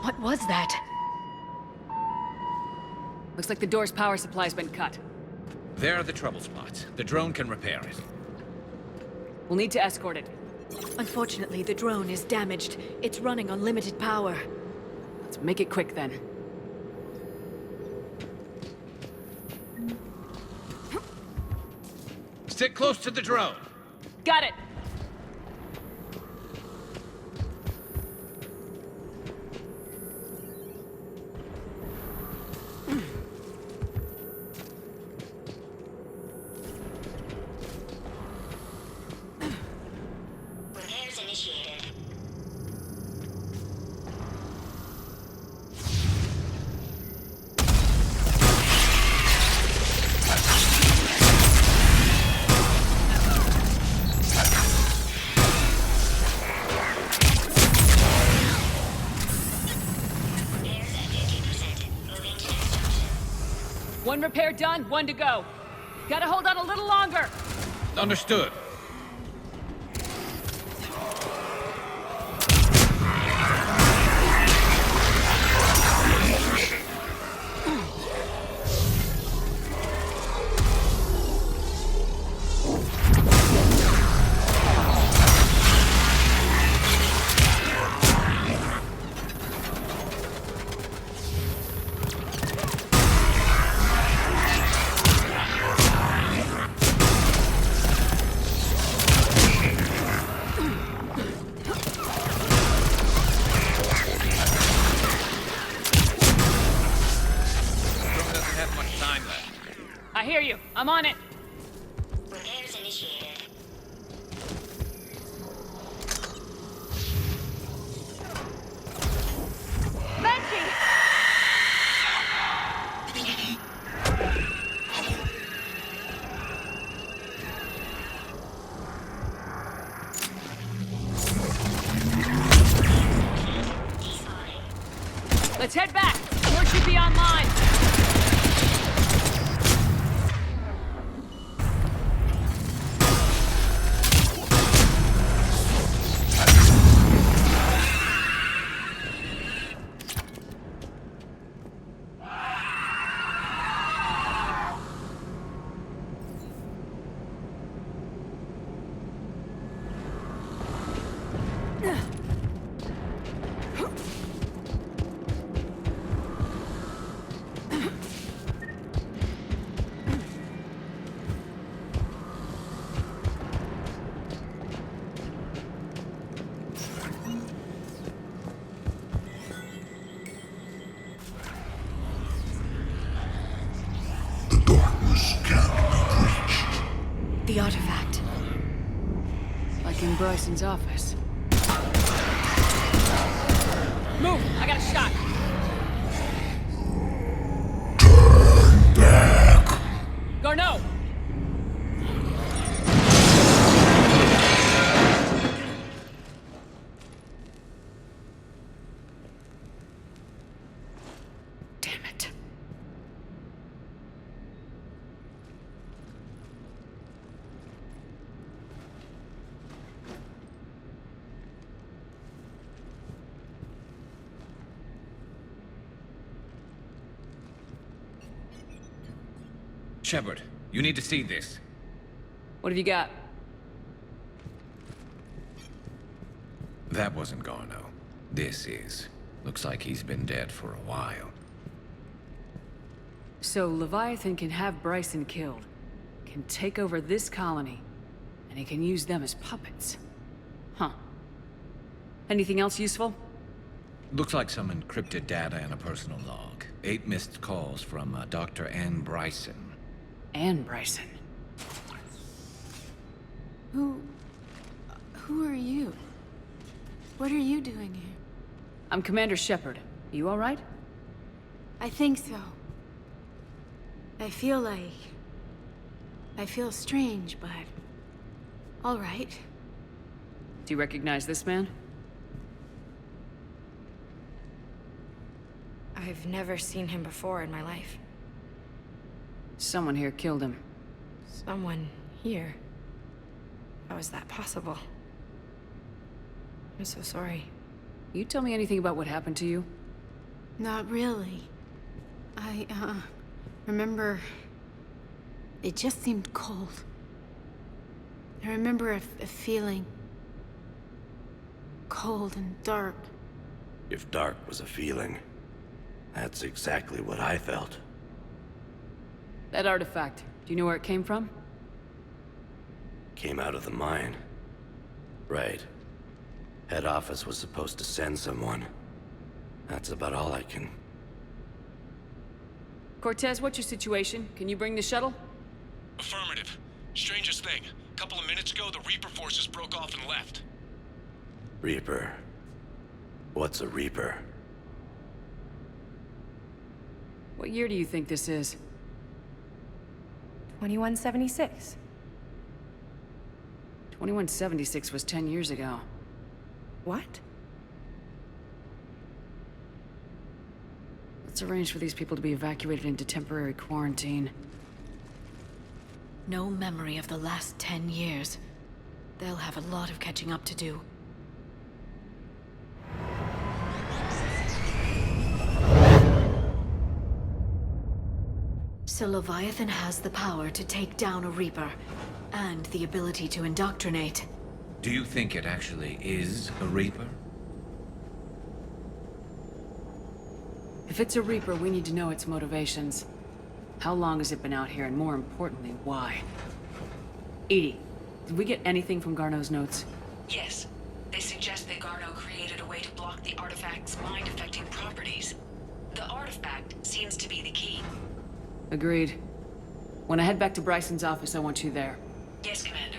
What was that? Looks like the door's power supply's been cut. There are the trouble spots. The drone can repair it. We'll need to escort it. Unfortunately, the drone is damaged. It's running on limited power. Let's make it quick then. Stick close to the drone. Got it! Repairs initiated. One repair done, one to go. Gotta hold on a little longer. Understood. I hear you. I'm on it. Repairs initiated. Banshee! head back! Sword should be online! The artifact. Like in Bryson's office. Move! I got a shot! Turn back! Garneau! Damn it. Shepard, you need to see this. What have you got? That wasn't Garneau. This is. Looks like he's been dead for a while. So Leviathan can have Bryson killed, can take over this colony, and he can use them as puppets. Huh. Anything else useful? Looks like some encrypted data and a personal log. 8 missed calls from Dr. Ann Bryson. Ann Bryson. Who are you? What are you doing here? I'm Commander Shepard. You all right? I think so. I feel strange, but... all right. Do you recognize this man? I've never seen him before in my life. Someone here killed him. Someone here? How is that possible? I'm so sorry. You tell me anything about what happened to you? Not really. I, remember... it just seemed cold. I remember a feeling... cold and dark. If dark was a feeling, that's exactly what I felt. That artifact, do you know where it came from? Came out of the mine. Right. Head office was supposed to send someone. That's about all I can... Cortez, what's your situation? Can you bring the shuttle? Affirmative. Strangest thing. Couple of minutes ago, the Reaper forces broke off and left. Reaper. What's a Reaper? What year do you think this is? 2176. 2176 was 10 years ago. What? Let's arrange for these people to be evacuated into temporary quarantine. No memory of the last 10 years. They'll have a lot of catching up to do. So Leviathan has the power to take down a Reaper, and the ability to indoctrinate. Do you think it actually is a Reaper? If it's a Reaper, we need to know its motivations. How long has it been out here, and more importantly, why? Edie, did we get anything from Garneau's notes? Yes. They suggest that Garneau created a way to block the artifact's mind-affecting properties. The artifact seems to be the key. Agreed. When I head back to Bryson's office, I want you there. Yes, Commander.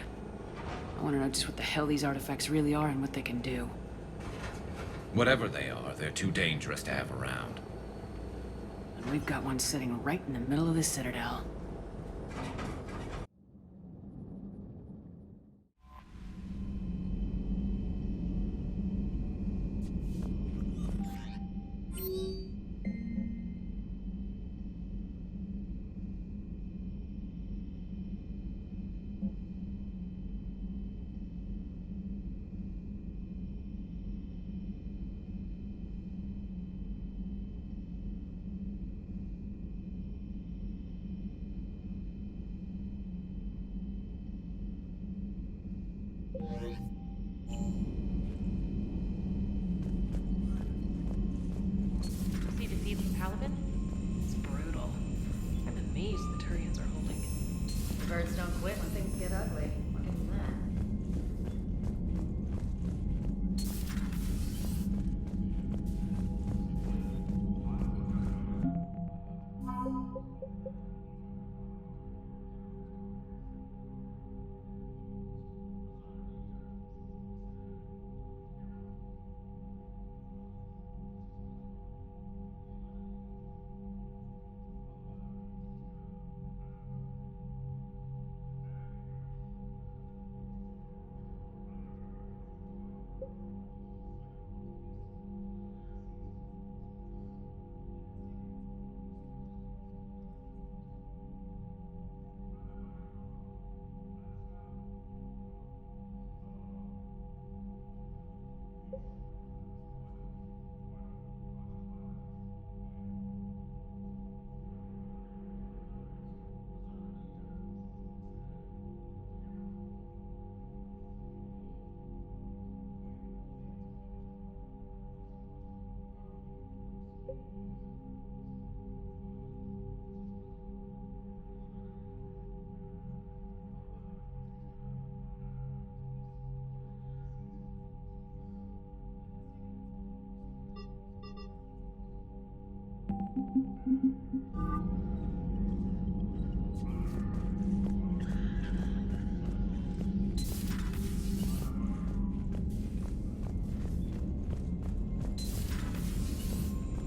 I want to know just what the hell these artifacts really are and what they can do. Whatever they are, they're too dangerous to have around. And we've got one sitting right in the middle of the Citadel. Birds don't quit when things get ugly. What is that?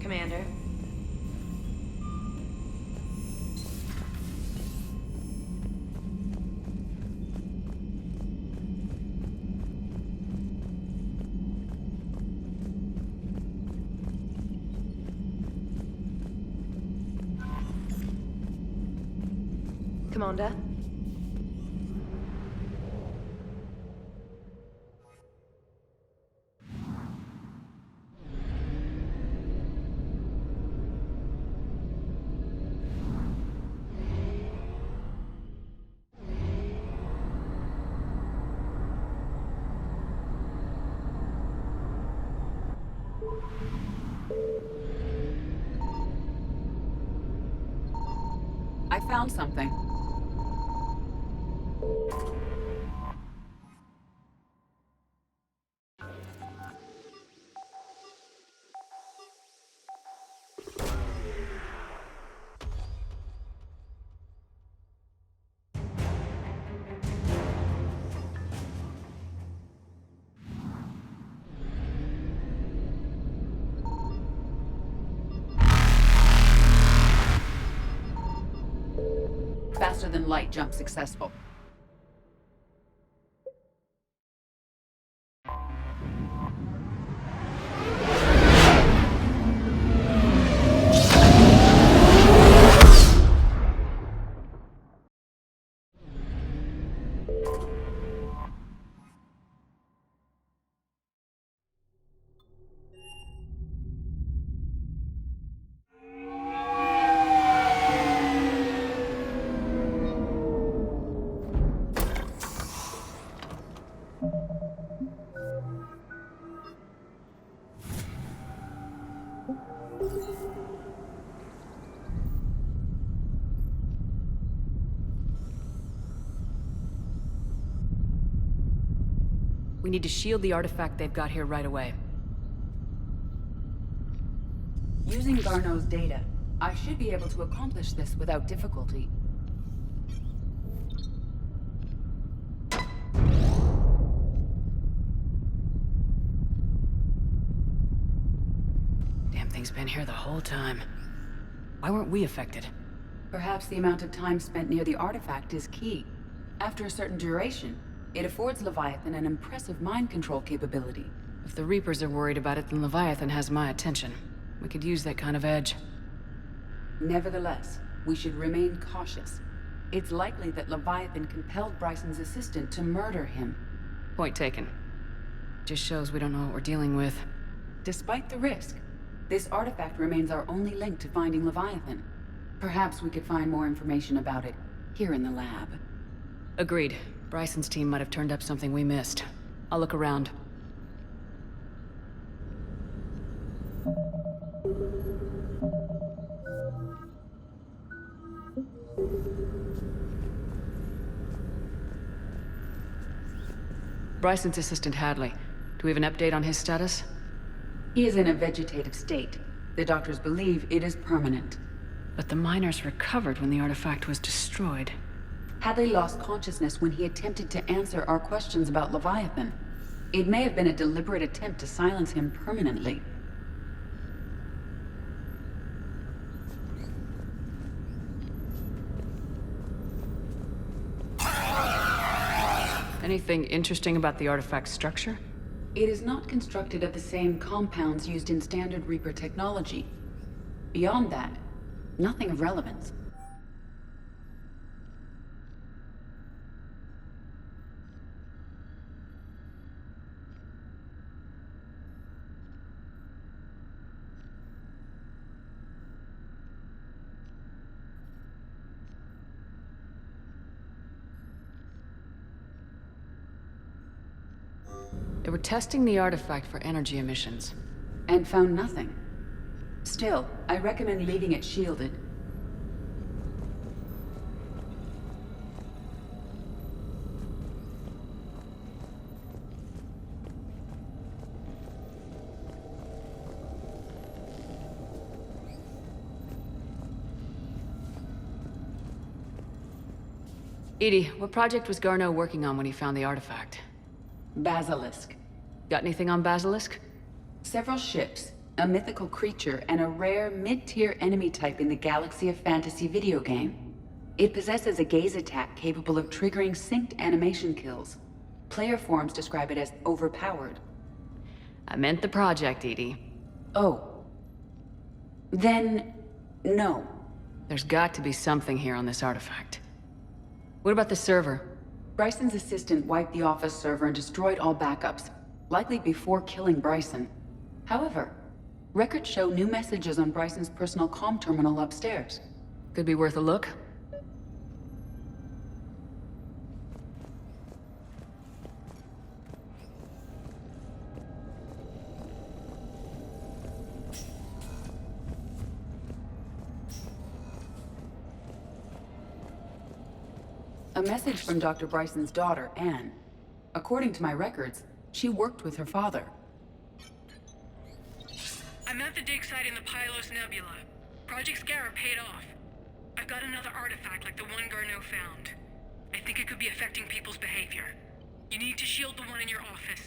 Commander. Commander. I found something. Faster than light jump successful. We need to shield the artifact they've got here right away. Using Garneau's data, I should be able to accomplish this without difficulty. Damn thing's been here the whole time. Why weren't we affected? Perhaps the amount of time spent near the artifact is key. After a certain duration, it affords Leviathan an impressive mind control capability. If the Reapers are worried about it, then Leviathan has my attention. We could use that kind of edge. Nevertheless, we should remain cautious. It's likely that Leviathan compelled Bryson's assistant to murder him. Point taken. Just shows we don't know what we're dealing with. Despite the risk, this artifact remains our only link to finding Leviathan. Perhaps we could find more information about it here in the lab. Agreed. Bryson's team might have turned up something we missed. I'll look around. Bryson's assistant Hadley. Do we have an update on his status? He is in a vegetative state. The doctors believe it is permanent. But the miners recovered when the artifact was destroyed. Hadley lost consciousness when he attempted to answer our questions about Leviathan. It may have been a deliberate attempt to silence him permanently. Anything interesting about the artifact's structure? It is not constructed of the same compounds used in standard Reaper technology. Beyond that, nothing of relevance. They were testing the artifact for energy emissions. And found nothing. Still, I recommend leaving it shielded. EDI, what project was Garneau working on when he found the artifact? Basilisk. Got anything on Basilisk? Several ships, a mythical creature, and a rare mid-tier enemy type in the Galaxy of Fantasy video game. It possesses a gaze attack capable of triggering synced animation kills. Player forums describe it as overpowered. I meant the project, EDI. Oh. Then, no. There's got to be something here on this artifact. What about the server? Bryson's assistant wiped the office server and destroyed all backups, likely before killing Bryson. However, records show new messages on Bryson's personal comm terminal upstairs. Could be worth a look. A message from Dr. Bryson's daughter, Anne. According to my records, she worked with her father. I'm at the dig site in the Pylos Nebula. Project Scarab paid off. I've got another artifact like the one Garneau found. I think it could be affecting people's behavior. You need to shield the one in your office.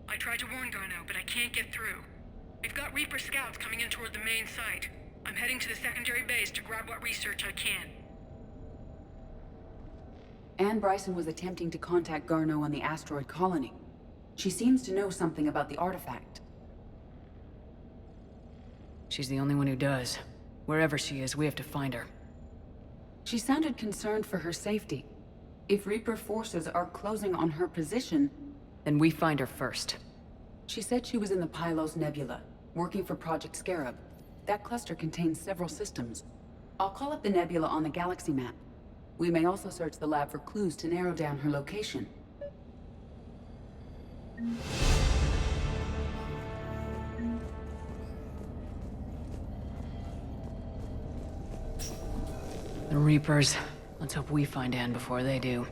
I tried to warn Garneau, but I can't get through. We've got Reaper scouts coming in toward the main site. I'm heading to the secondary base to grab what research I can. Anne Bryson was attempting to contact Garneau on the asteroid colony. She seems to know something about the artifact. She's the only one who does. Wherever she is, we have to find her. She sounded concerned for her safety. If Reaper forces are closing on her position... Then we find her first. She said she was in the Pylos Nebula, working for Project Scarab. That cluster contains several systems. I'll call up the nebula on the galaxy map. We may also search the lab for clues to narrow down her location. The Reapers. Let's hope we find Anne before they do.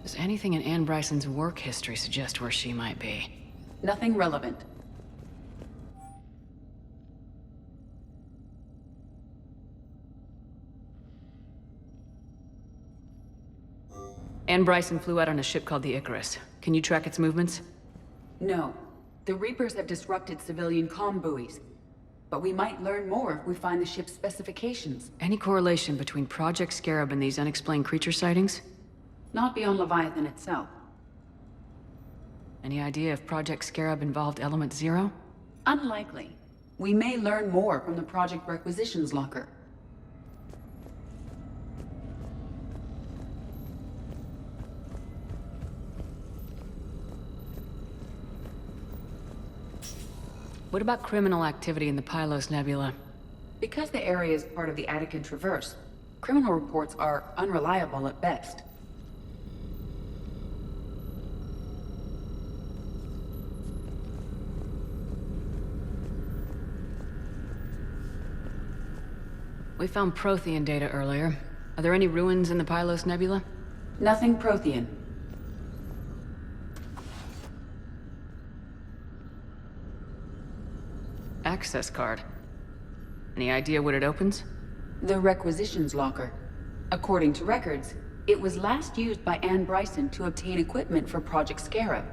Does anything in Anne Bryson's work history suggest where she might be? Nothing relevant. Anne Bryson flew out on a ship called the Icarus. Can you track its movements? No. The Reapers have disrupted civilian comm buoys. But we might learn more if we find the ship's specifications. Any correlation between Project Scarab and these unexplained creature sightings? Not beyond Leviathan itself. Any idea if Project Scarab involved Element Zero? Unlikely. We may learn more from the Project Requisitions Locker. What about criminal activity in the Pylos Nebula? Because the area is part of the Attican Traverse, criminal reports are unreliable at best. We found Prothean data earlier. Are there any ruins in the Pylos Nebula? Nothing Prothean. Access card. Any idea what it opens? The Requisitions Locker. According to records, it was last used by Anne Bryson to obtain equipment for Project Scarab.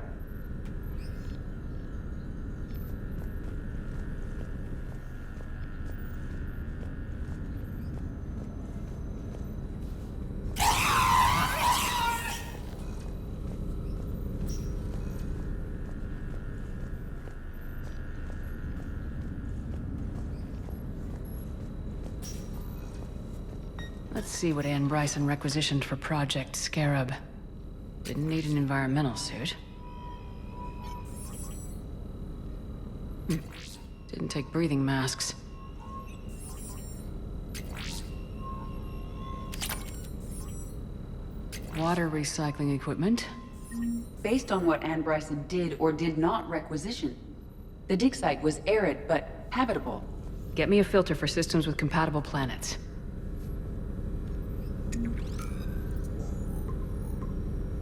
Let's see what Anne Bryson requisitioned for Project Scarab. Didn't need an environmental suit. Didn't take breathing masks. Water recycling equipment. Based on what Anne Bryson did or did not requisition, the dig site was arid but habitable. Get me a filter for systems with compatible planets.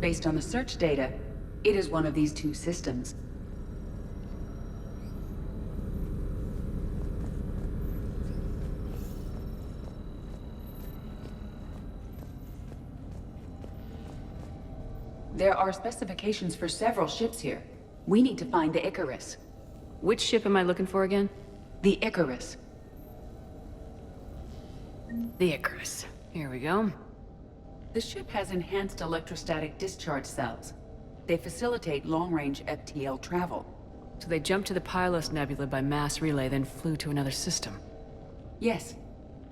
Based on the search data, it is one of these two systems. There are specifications for several ships here. We need to find the Icarus. Which ship am I looking for again? The Icarus. The Icarus. Here we go. The ship has enhanced electrostatic discharge cells. They facilitate long-range FTL travel. So they jumped to the Pylos Nebula by mass relay, then flew to another system? Yes.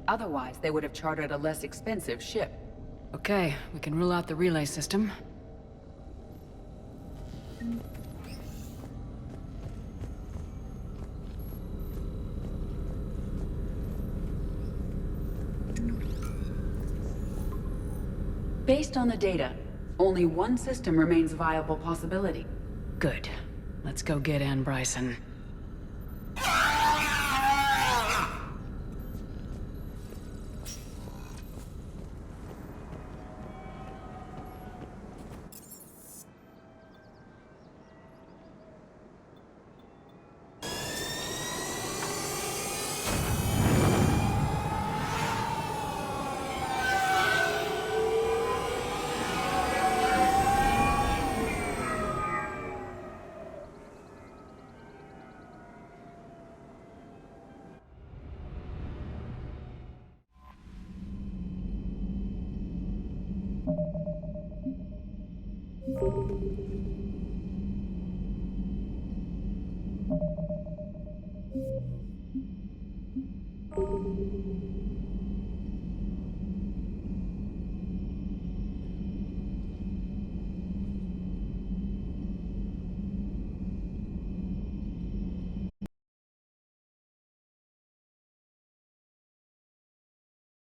Otherwise, they would have chartered a less expensive ship. Okay, we can rule out the relay system. Based on the data, only one system remains a viable possibility. Good. Let's go get Anne Bryson.